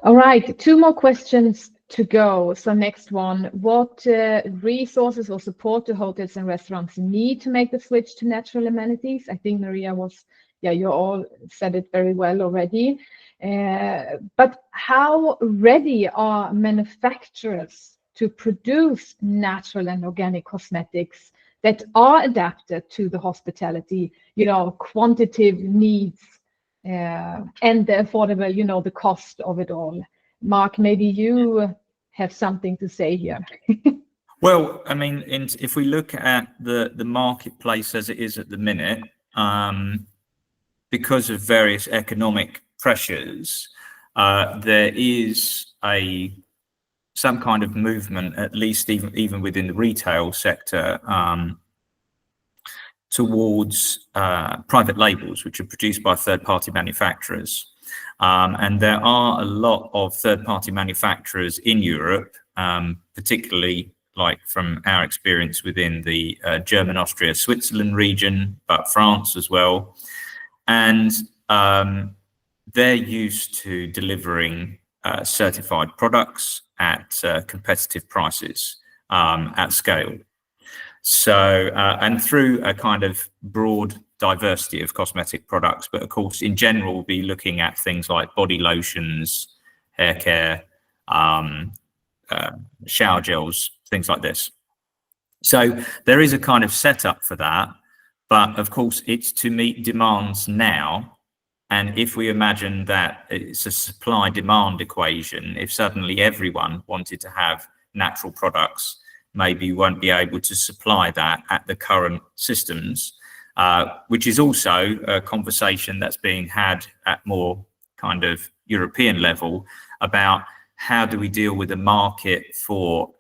All right, 2 more questions to go. So next one, what resources or support do hotels and restaurants need to make the switch to natural amenities? I think Maria you all said it very well already. But how ready are manufacturers to produce natural and organic cosmetics that are adapted to the hospitality, quantitative needs and the affordable, the cost of it all? Mark, maybe you have something to say here. Well, I mean, if we look at the marketplace as it is at the minute, because of various economic pressures, there is some kind of movement, at least even within the retail sector, towards private labels, which are produced by third-party manufacturers. And there are a lot of third-party manufacturers in Europe, particularly like from our experience within the German, Austria, Switzerland region, but France as well. And they're used to delivering certified products at competitive prices at scale. So, and through a kind of broad diversity of cosmetic products, but of course, in general, we'll be looking at things like body lotions, hair care, shower gels, things like this. So there is a kind of setup for that, but of course, it's to meet demands now. And if we imagine that it's a supply-demand equation, if suddenly everyone wanted to have natural products, maybe we won't be able to supply that at the current systems, which is also a conversation that's being had at more kind of European level about how do we deal with a market for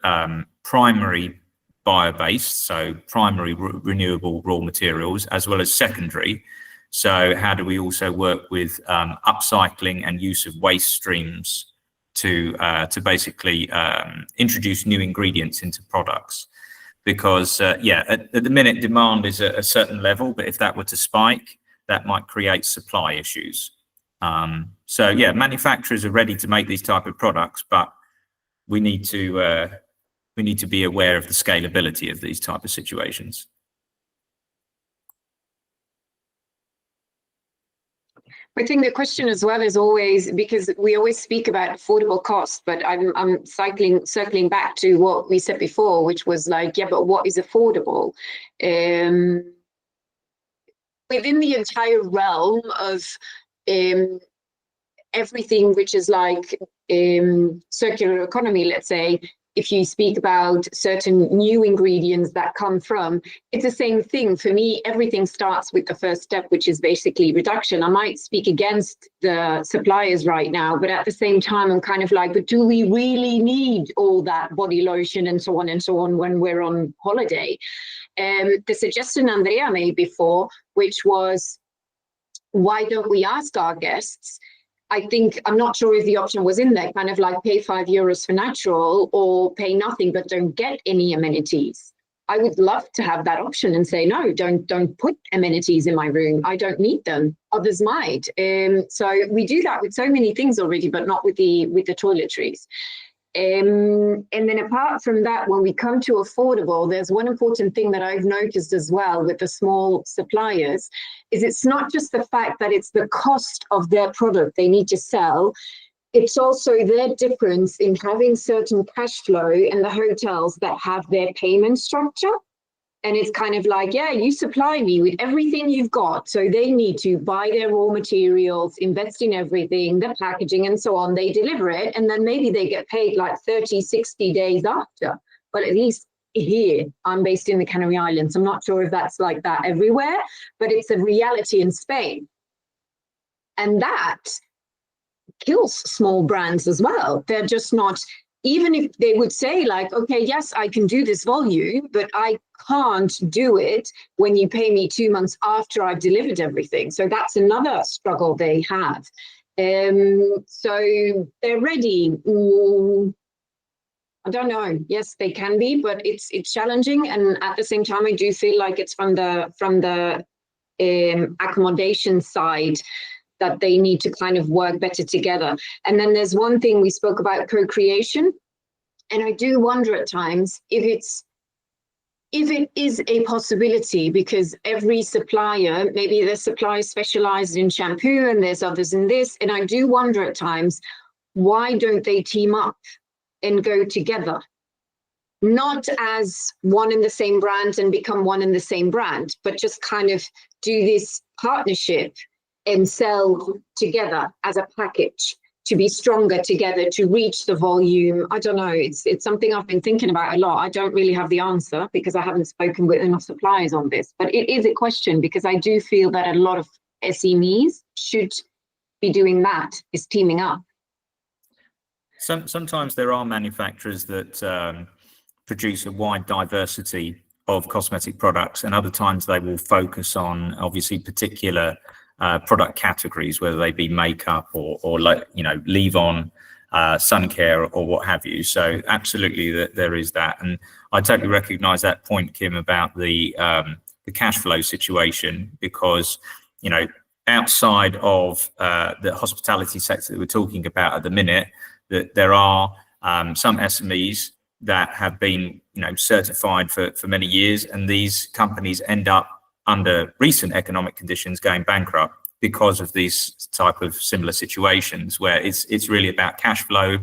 primary bio-based, so primary renewable raw materials, as well as secondary. So how do we also work with upcycling and use of waste streams to basically introduce new ingredients into products? Because at the minute demand is at a certain level, but if that were to spike, that might create supply issues. So yeah, manufacturers are ready to make these type of products, but we need to be aware of the scalability of these type of situations. I think the question as well is always, because we always speak about affordable cost, but I'm circling back to what we said before, which was like, yeah, but what is affordable? Within the entire realm of everything which is like circular economy, let's say, if you speak about certain new ingredients that come from, it's the same thing. For me, everything starts with the first step, which is basically reduction. I might speak against the suppliers right now, but at the same time, I'm kind of like, but do we really need all that body lotion and so on when we're on holiday? The suggestion Andrea made before, which was, why don't we ask our guests? I think, I'm not sure if the option was in there, kind of like pay €5 for natural or pay nothing, but don't get any amenities. I would love to have that option and say, no, don't put amenities in my room. I don't need them. Others might. So we do that with so many things already, but not with the toiletries. And then apart from that, when we come to affordable, there's one important thing that I've noticed as well with the small suppliers, is it's not just the fact that it's the cost of their product they need to sell, it's also their difference in having certain cash flow and the hotels that have their payment structure. And it's kind of like, yeah, you supply me with everything you've got. So they need to buy their raw materials, invest in everything, the packaging and so on. They deliver it. And then maybe they get paid like 30, 60 days after. But at least here, I'm based in the Canary Islands. I'm not sure if that's like that everywhere, but it's a reality in Spain. And that kills small brands as well. They're just not, even if they would say like, okay, yes, I can do this volume, but I can't do it when you pay me 2 months after I've delivered everything. So that's another struggle they have. So they're ready. I don't know. Yes, they can be, but it's challenging. And at the same time, I do feel like it's from the accommodation side that they need to kind of work better together. And then there's one thing we spoke about, co-creation. And I do wonder at times if it is a possibility, because every supplier, maybe the supplier specialized in shampoo and there's others in this. And I do wonder at times, why don't they team up and go together? Not as one in the same brand and become one in the same brand, but just kind of do this partnership and sell together as a package to be stronger together, to reach the volume. I don't know, it's something I've been thinking about a lot. I don't really have the answer because I haven't spoken with enough suppliers on this, but it is a question because I do feel that a lot of SMEs should be doing that, is teaming up. Sometimes there are manufacturers that produce a wide diversity of cosmetic products, and other times they will focus on obviously particular product categories, whether they be makeup or like, you know, leave-on, sun care or what have you. So absolutely there is that, and I totally recognise that point, Kim, about the cash flow situation, because, you know, outside of the hospitality sector that we're talking about at the minute, that there are some SMEs that have been, you know, certified for many years, and these companies end up under recent economic conditions going bankrupt because of these type of similar situations where it's really about cash flow.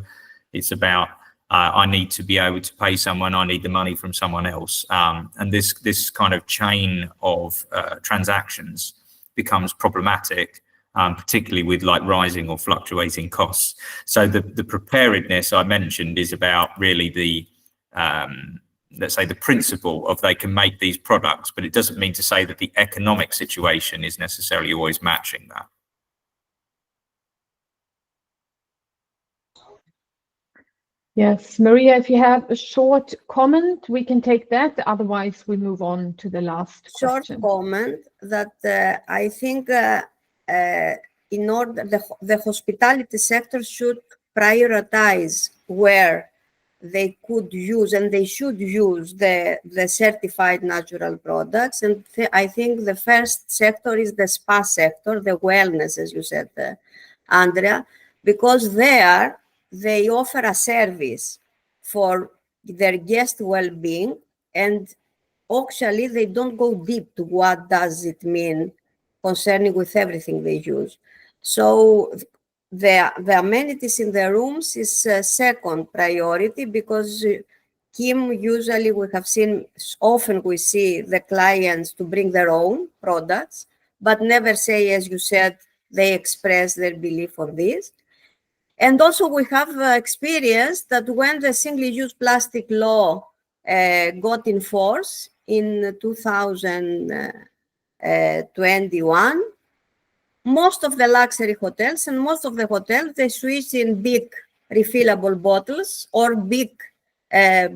It's about I need to be able to pay someone, I need the money from someone else, and this kind of chain of transactions becomes problematic, particularly with like rising or fluctuating costs. So the preparedness I mentioned is about really the let's say the principle of they can make these products, but it doesn't mean to say that the economic situation is necessarily always matching that. Yes, Maria, if you have a short comment, we can take that. Otherwise, we move on to the last question. Short comment that I think in order the hospitality sector should prioritize where they could use and they should use the certified natural products. And I think the first sector is the spa sector, the wellness, as you said, Andrea, because there they offer a service for their guest well-being, and actually they don't go deep to what does it mean concerning with everything they use. So the amenities in the rooms is second priority, because Kim, usually we have seen, often we see the clients to bring their own products, but never say, as you said, they express their belief on this. And also we have experienced that when the single-use plastic law got in force in 2021, most of the luxury hotels and most of the hotels, they switched in big refillable bottles or big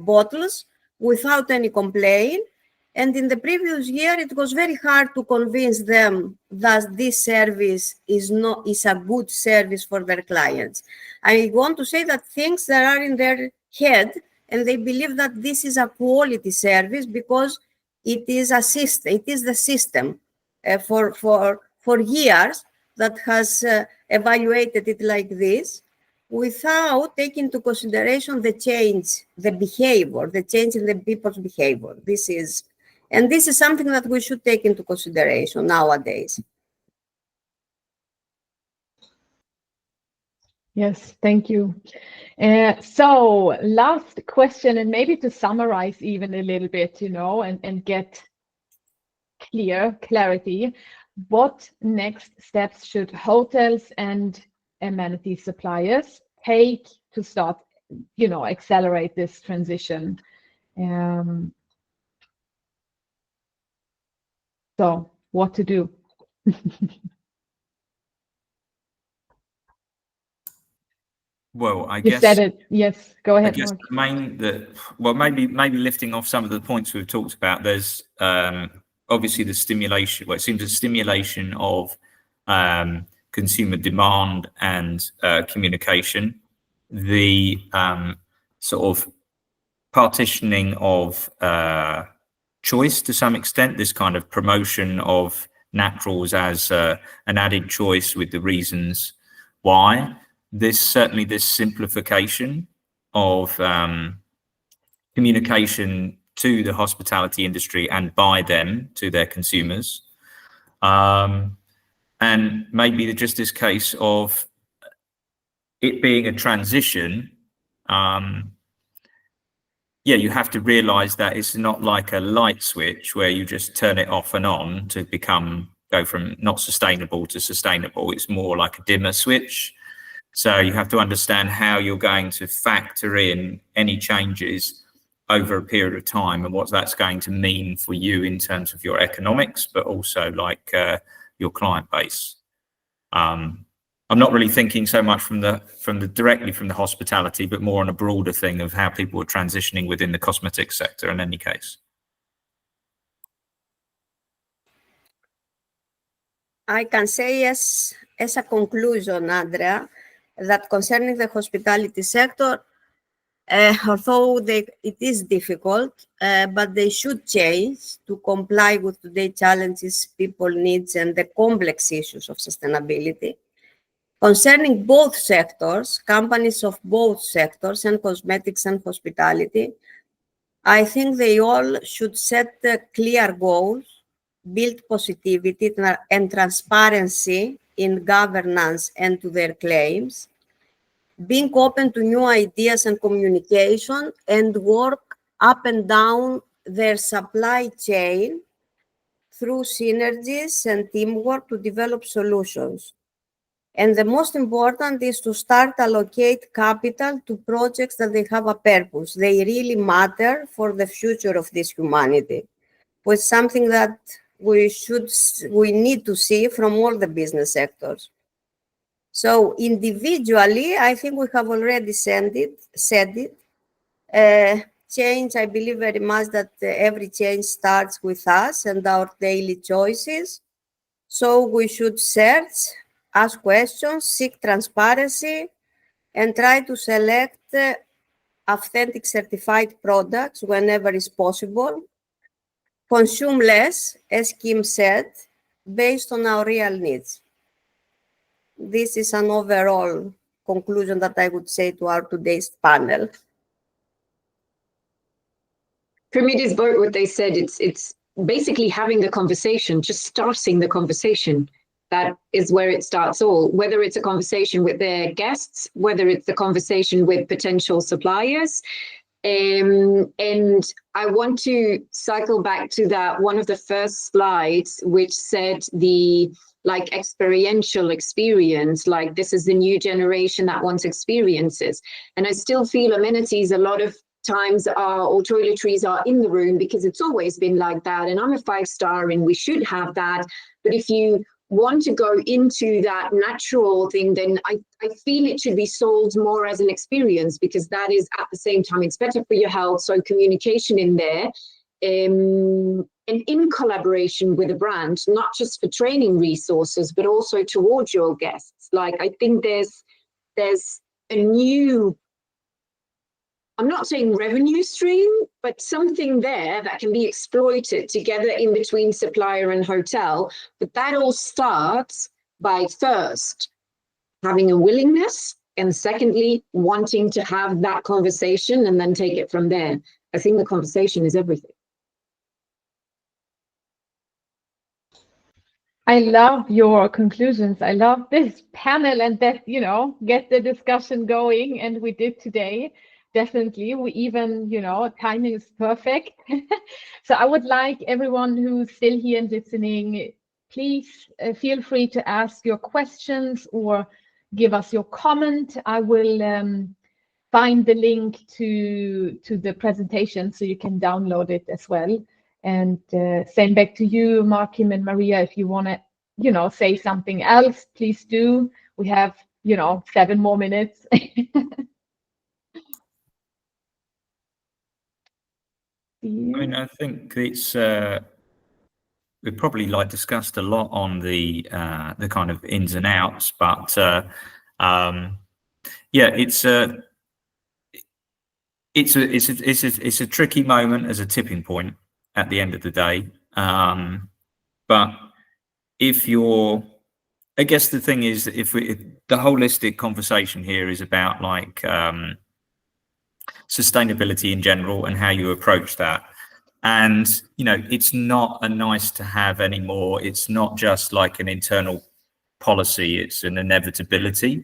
bottles without any complaint. And in the previous year, it was very hard to convince them that this service is a good service for their clients. I want to say that things that are in their head and they believe that this is a quality service because it is a system. It is the system for years that has evaluated it like this, without taking into consideration the change, the behavior, the change in the people's behavior. This is something that we should take into consideration nowadays. Yes, thank you. So last question, and maybe to summarize even a little bit, and get clarity. What next steps should hotels and amenity suppliers take to start, accelerate this transition? So what to do? Well, I You guess said it. Yes, go ahead. I guess maybe lifting off some of the points we've talked about. There's obviously the stimulation. Well, it seems a stimulation of consumer demand and communication. The sort of partitioning of choice to some extent. This kind of promotion of naturals as an added choice with the reasons why. This simplification of communication to the hospitality industry and by them to their consumers, and maybe just this case of it being a transition. You have to realize that it's not like a light switch where you just turn it off and on to go from not sustainable to sustainable. It's more like a dimmer switch. So you have to understand how you're going to factor in any changes over a period of time and what that's going to mean for you in terms of your economics, but also like your client base. I'm not really thinking so much directly from the hospitality, but more on a broader thing of how people are transitioning within the cosmetic sector in any case. I can say as a conclusion, Andrea, that concerning the hospitality sector, although it is difficult, but they should change to comply with today's challenges, people needs, and the complex issues of sustainability. Concerning both sectors, companies of both sectors, and cosmetics and hospitality, I think they all should set clear goals, build positivity and transparency in governance and to their claims, being open to new ideas and communication, and work up and down their supply chain through synergies and teamwork to develop solutions. And the most important is to start allocate capital to projects that they have a purpose. They really matter for the future of this humanity, which is something that we need to see from all the business sectors. So individually, I think we have already said it. Change, I believe very much that every change starts with us and our daily choices. So we should search, ask questions, seek transparency, and try to select authentic certified products whenever is possible. Consume less, as Kim said, based on our real needs. This is an overall conclusion that I would say to our today's panel. For me, it is both what they said. It's basically having the conversation, just starting the conversation. That is where it starts all, whether it's a conversation with their guests, whether it's a conversation with potential suppliers. And I want to cycle back to that one of the first slides, which said the experiential experience, like this is the new generation that wants experiences. And I still feel amenities a lot of times or toiletries are in the room because it's always been like that. And I'm a 5-star and we should have that. But if you want to go into that natural thing, then I feel it should be sold more as an experience, because that is at the same time, it's better for your health. So communication in there, and in collaboration with a brand, not just for training resources, but also towards your guests. Like, I think there's a new I'm not saying revenue stream, but something there that can be exploited together in between supplier and hotel. But that all starts by first having a willingness, and secondly, wanting to have that conversation and then take it from there. I think the conversation is everything. I love your conclusions. I love this panel and that, you know, get the discussion going. And we did today. Definitely. We even, you know, timing is perfect. So I would like everyone who's still here and listening, please feel free to ask your questions or give us your comment. I will find the link to the presentation so you can download it as well. And same back to you, Markim and Maria, if you want to, you know, say something else, please do. We have, you know, 7 more minutes. I mean, I think it's we probably like discussed a lot on the kind of ins and outs, but yeah, it's a tricky moment as a tipping point at the end of the day. But if you're, I guess the thing is, if the holistic conversation here is about like sustainability in general and how you approach that. And, you know, it's not a nice to have anymore. It's not just like an internal policy. It's an inevitability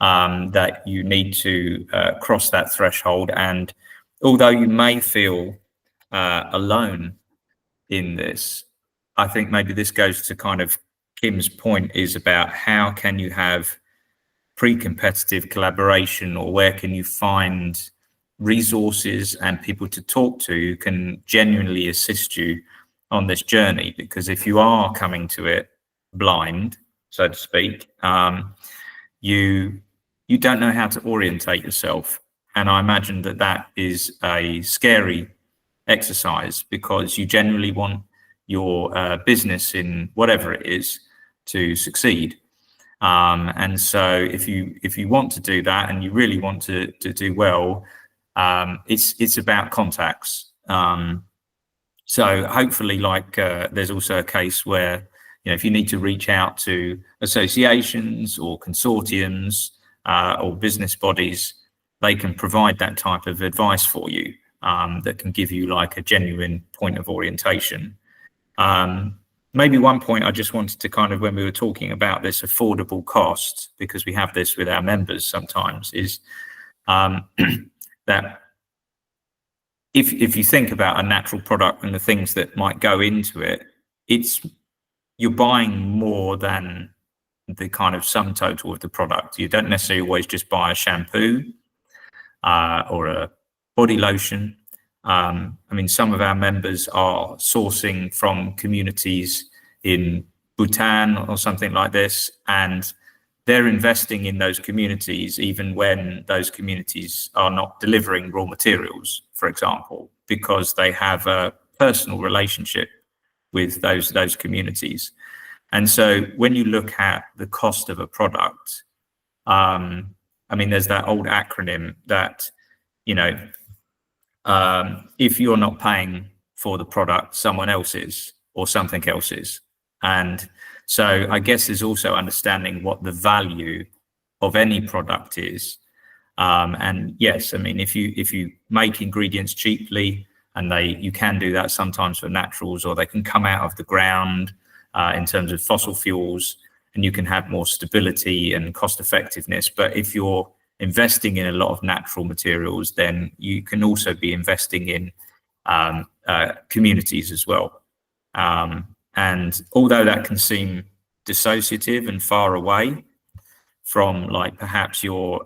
that you need to cross that threshold. And although you may feel alone in this, I think maybe this goes to kind of Kim's point, is about how can you have pre-competitive collaboration, or where can you find resources and people to talk to who can genuinely assist you on this journey. Because if you are coming to it blind, so to speak, you don't know how to orientate yourself. And I imagine that that is a scary exercise, because you generally want your business in whatever it is to succeed. And so if you want to do that and you really want to do well, it's about contacts. So hopefully, like there's also a case where, you know, if you need to reach out to associations or consortiums or business bodies, they can provide that type of advice for you, that can give you like a genuine point of orientation. Maybe one point I just wanted to kind of, when we were talking about this affordable cost, because we have this with our members sometimes, is that if you think about a natural product and the things that might go into it, you're buying more than the kind of sum total of the product. You don't necessarily always just buy a shampoo or a body lotion. I mean, some of our members are sourcing from communities in Bhutan or something like this, and they're investing in those communities even when those communities are not delivering raw materials, for example, because they have a personal relationship with those communities. And so when you look at the cost of a product, I mean, there's that old acronym that, you know, if you're not paying for the product, someone else is, or something else is. And so I guess there's also understanding what the value of any product is. And yes, I mean, if you make ingredients cheaply, and you can do that sometimes for naturals, or they can come out of the ground in terms of fossil fuels, and you can have more stability and cost effectiveness. But if you're investing in a lot of natural materials, then you can also be investing in communities as well. And although that can seem dissociative and far away from, like, perhaps your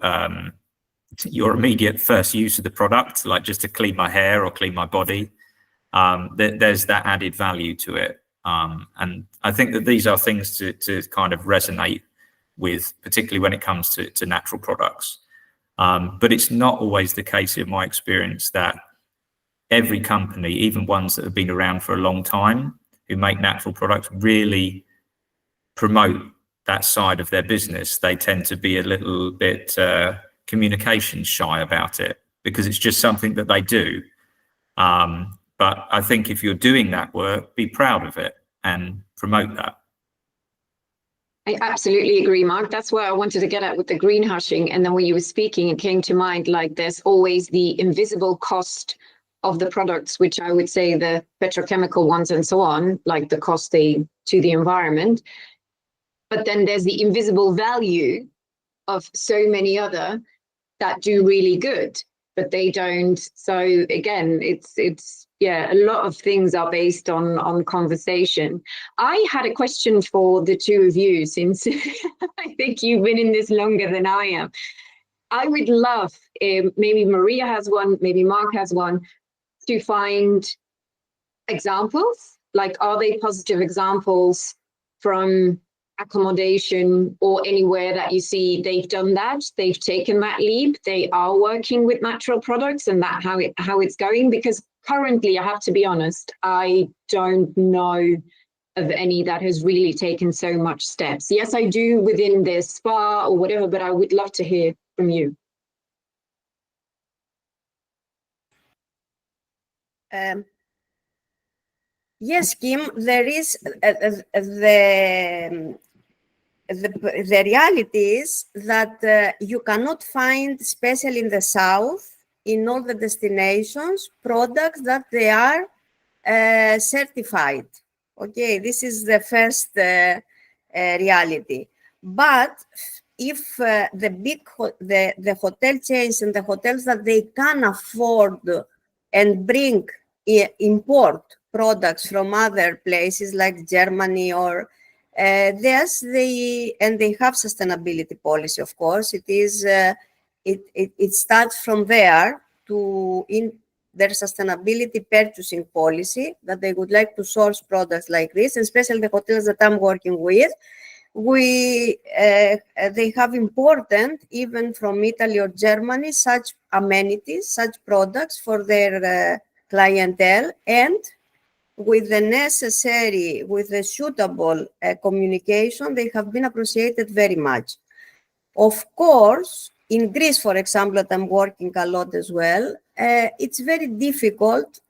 immediate first use of the product, like just to clean my hair or clean my body, there's that added value to it. And I think that these are things to kind of resonate with, particularly when it comes to natural products. But it's not always the case in my experience that every company, even ones that have been around for a long time, who make natural products, really promote that side of their business. They tend to be a little bit communication shy about it, because it's just something that they do. But I think if you're doing that work, be proud of it and promote that. I absolutely agree, Mark. That's where I wanted to get at with the greenwashing. And then when you were speaking, it came to mind, like, there's always the invisible cost of the products, which I would say the petrochemical ones and so on, like the cost to the environment. But then there's the invisible value of so many other that do really good, but they don't. So again, it's yeah, a lot of things are based on conversation. I had a question for the two of you, since I think you've been in this longer than I am. I would love, maybe Maria has one, maybe Mark has one, to find examples. Like, are they positive examples from accommodation or anywhere that you see they've done that, they've taken that leap, they are working with natural products, and that how it's going? Because currently, I have to be honest, I don't know of any that has really taken so much steps. Yes, I do within their spa or whatever, but I would love to hear from you. Yes, Kim, there is the reality is that you cannot find, especially in the south, in all the destinations, products that they are certified. Okay, this is the first reality. But if the hotel chains and the hotels that they can afford and import products from other places like Germany or yes, they have sustainability policy. Of course, it starts from there in their sustainability purchasing policy, that they would like to source products like this, and especially the hotels that I'm working with. They have important, even from Italy or Germany, such amenities, such products for their clientele, and with the suitable communication, they have been appreciated very much. Of course, in Greece, for example, that I'm working a lot as well, it's very difficult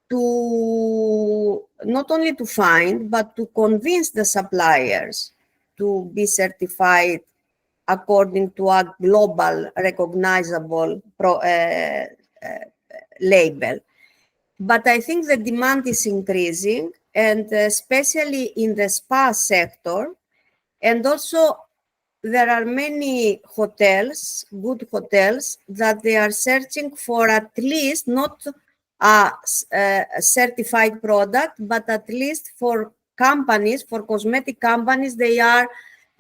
to not only to find, but to convince the suppliers to be certified according to a global recognizable label. But I think the demand is increasing, and especially in the spa sector. And also, there are many hotels, good hotels, that they are searching for at least not a certified product, but at least for companies, for cosmetic companies, they are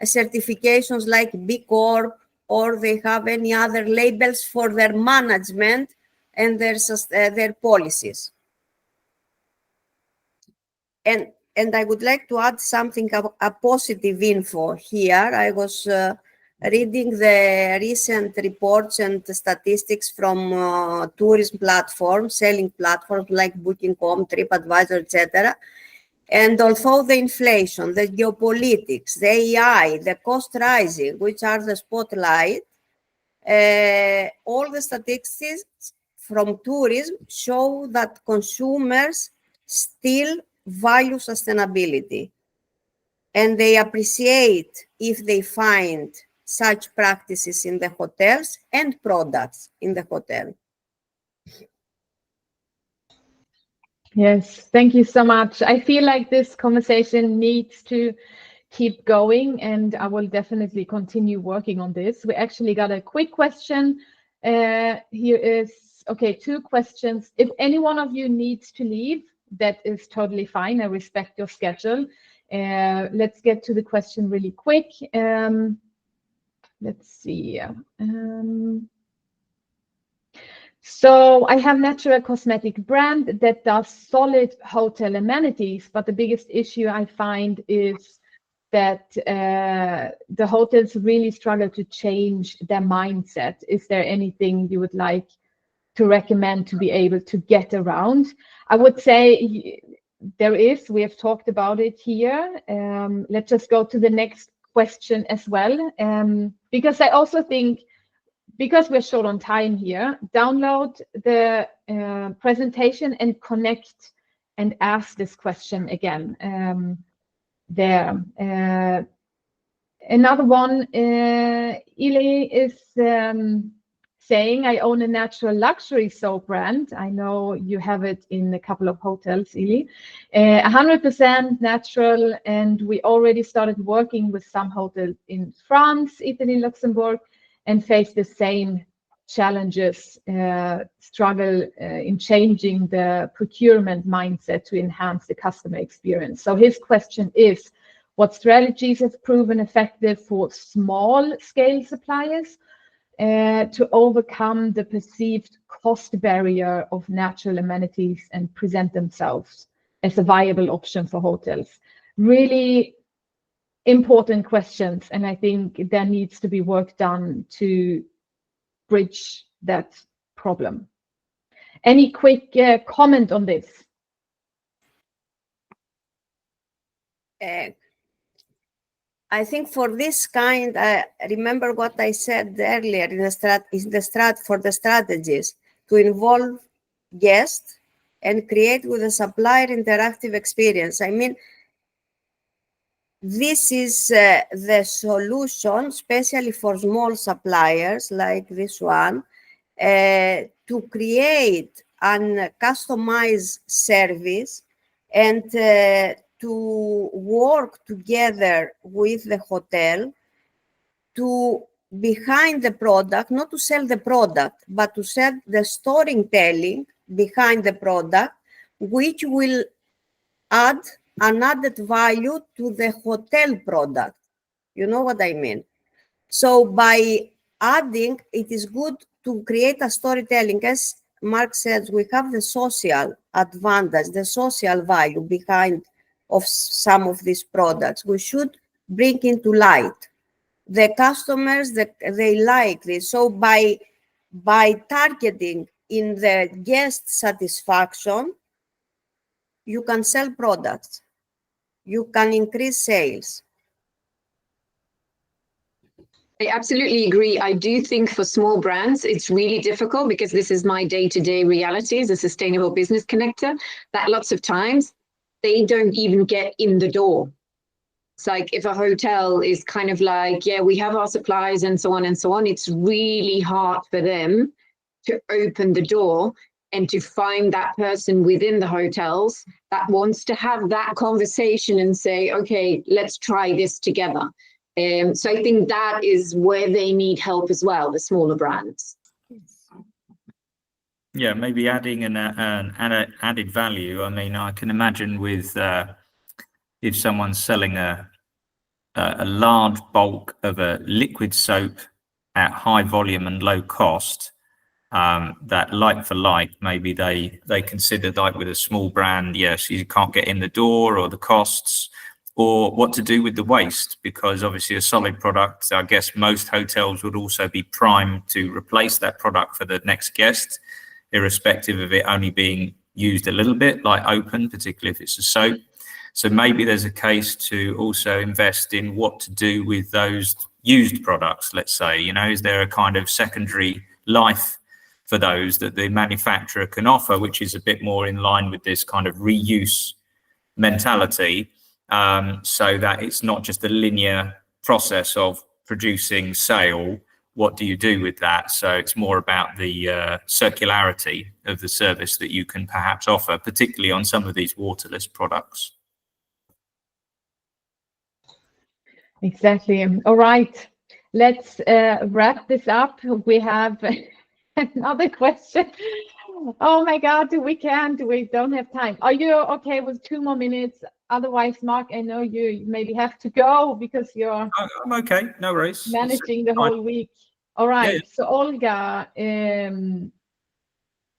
certifications like B Corp, or they have any other labels for their management and their policies. And I would like to add something, a positive info here. I was reading the recent reports and statistics from tourism platforms, selling platforms like Booking.com, TripAdvisor, etc. And although the inflation, the geopolitics, the AI, the cost rising, which are the spotlight, all the statistics from tourism show that consumers still value sustainability, and they appreciate if they find such practices in the hotels and products in the hotel. Yes, thank you so much. I feel like this conversation needs to keep going, and I will definitely continue working on this. We actually got a quick question. Here is, okay, 2 questions. If any one of you needs to leave, that is totally fine. I respect your schedule. Let's get to the question really quick. Let's see. So I have natural cosmetic brand that does solid hotel amenities, but the biggest issue I find is that the hotels really struggle to change their mindset. Is there anything you would like to recommend to be able to get around? I would say there is. We have talked about it here. Let's just go to the next question as well, because I also think because we're short on time here, download the presentation and connect and ask this question again there. Another one, Ili is saying, I own a natural luxury soap brand. I know you have it in a couple of hotels, Ili. 100% natural, and we already started working with some hotels in France, Italy, Luxembourg, and face the same challenges, struggle in changing the procurement mindset to enhance the customer experience. So his question is, what strategies have proven effective for small scale suppliers to overcome the perceived cost barrier of natural amenities and present themselves as a viable option for hotels? Really important questions, and I think there needs to be work done to bridge that problem. Any quick comment on this? I think for this kind, remember what I said earlier in for the strategies, to involve guests and create with the supplier interactive experience. I mean, this is the solution, especially for small suppliers like this one, to create a customized service and to work together with the hotel to behind the product, not to sell the product, but to sell the storytelling behind the product, which will add an added value to the hotel product. You know what I mean? So by adding, it is good to create a storytelling. As Mark says, we have the social advantage, the social value behind of some of these products. We should bring into light. The customers, they like this. So by targeting in the guest satisfaction, you can sell products. You can increase sales. I absolutely agree. I do think for small brands, it's really difficult because this is my day-to-day reality as a sustainable business connector, that lots of times they don't even get in the door. It's like if a hotel is kind of like, yeah, we have our supplies and so on, it's really hard for them to open the door and to find that person within the hotels that wants to have that conversation and say, okay, let's try this together. So I think that is where they need help as well, the smaller brands. Yeah, maybe adding an added value. I mean, I can imagine with if someone's selling a large bulk of a liquid soap at high volume and low cost, that like for like, maybe they consider, like with a small brand, yes, you can't get in the door, or the costs, or what to do with the waste, because obviously a solid product, I guess most hotels would also be primed to replace that product for the next guest, irrespective of it only being used a little bit, like open, particularly if it's a soap. So maybe there's a case to also invest in what to do with those used products, let's say. You know, is there a kind of secondary life for those that the manufacturer can offer, which is a bit more in line with this kind of reuse mentality, so that it's not just a linear process of producing sale. What do you do with that? So it's more about the circularity of the service that you can perhaps offer, particularly on some of these waterless products. Exactly. All right, let's wrap this up. We have another question. Oh my God, we don't have time. Are you okay with 2 more minutes? Otherwise, Mark, I know you maybe have to go because you're I'm okay, no worries. Managing the whole week. All right, yeah. So Olga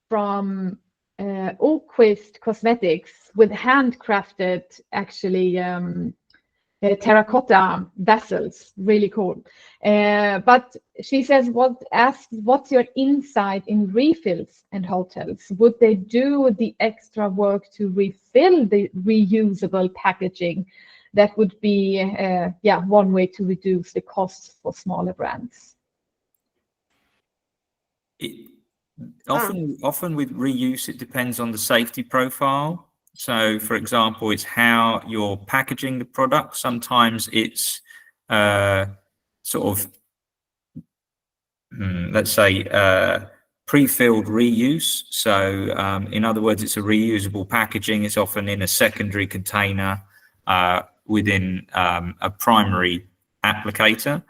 from Oakquist Cosmetics with handcrafted, actually, terracotta vessels, really cool. But she says, what's your insight in refills and hotels? Would they do the extra work to refill the reusable packaging? That would be, one way to reduce the costs for smaller brands. Often with reuse, it depends on the safety profile. So, for example, it's how you're packaging the product. Sometimes it's sort of, let's say, pre-filled reuse. So, in other words, it's a reusable packaging. It's often in a secondary container within a primary applicator.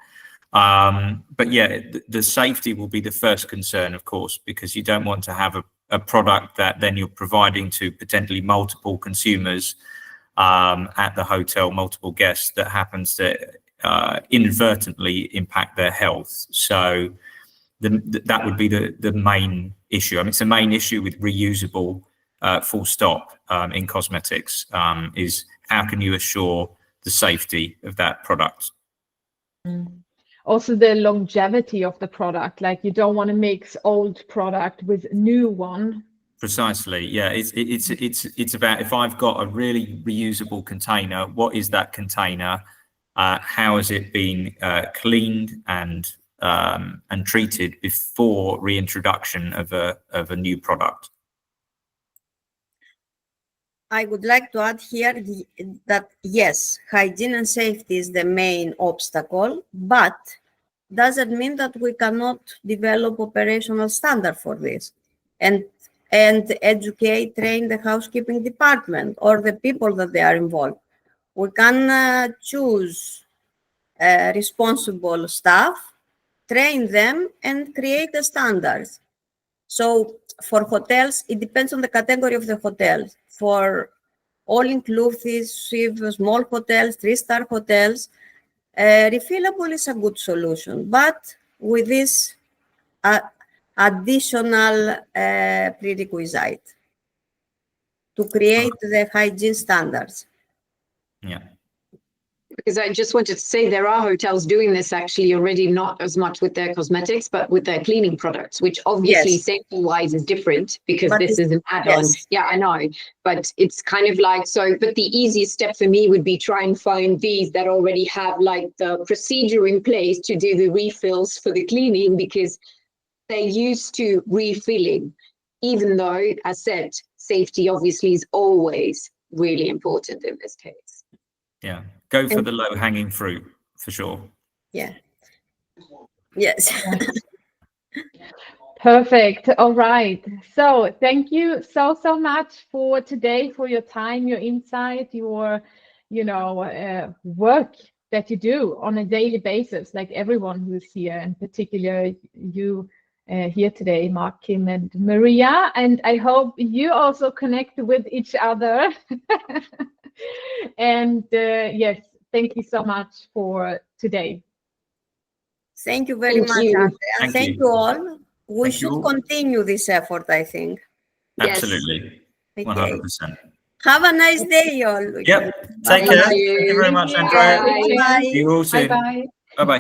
But yeah, the safety will be the first concern, of course, because you don't want to have a product that then you're providing to potentially multiple consumers at the hotel, multiple guests, that happens to inadvertently impact their health. So that would be the main issue. I mean, it's a main issue with reusable full stop in cosmetics, is how can you assure the safety of that product? Also the longevity of the product, like you don't want to mix old product with new one. Precisely, yeah. It's about, if I've got a really reusable container, what is that container? How has it been cleaned and treated before reintroduction of a new product? I would like to add here that yes, hygiene and safety is the main obstacle, but doesn't mean that we cannot develop operational standard for this and educate, train the housekeeping department or the people that they are involved. We can choose responsible staff, train them, and create the standards. So for hotels, it depends on the category of the hotel. For all-inclusive, small hotels, 3-star hotels, refillable is a good solution. But with this additional prerequisite to create the hygiene standards. Yeah. Because I just wanted to say there are hotels doing this actually already, not as much with their cosmetics, but with their cleaning products, which obviously safety-wise is different because this is an add-on. Yes. Yeah, I know. But it's kind of like, so, but the easiest step for me would be try and find these that already have like the procedure in place to do the refills for the cleaning, because they're used to refilling, even though, as said, safety obviously is always really important in this case. Yeah. Go for the low-hanging fruit, for sure. Yeah. Yes. Perfect. All right. So thank you so much for today, for your time, your insight, your, work that you do on a daily basis, like everyone who's here, and particularly you here today, Mark, Kim, and Maria. And I hope you also connect with each other. And yes, thank you so much for today. Thank you very much, Andrea. Thank you all. We should continue this effort, I think. Absolutely. Yes. 100%. Have a nice day, all. Yep. Take care. Thank you very much, Andrea. Bye. See you all soon. Bye-bye.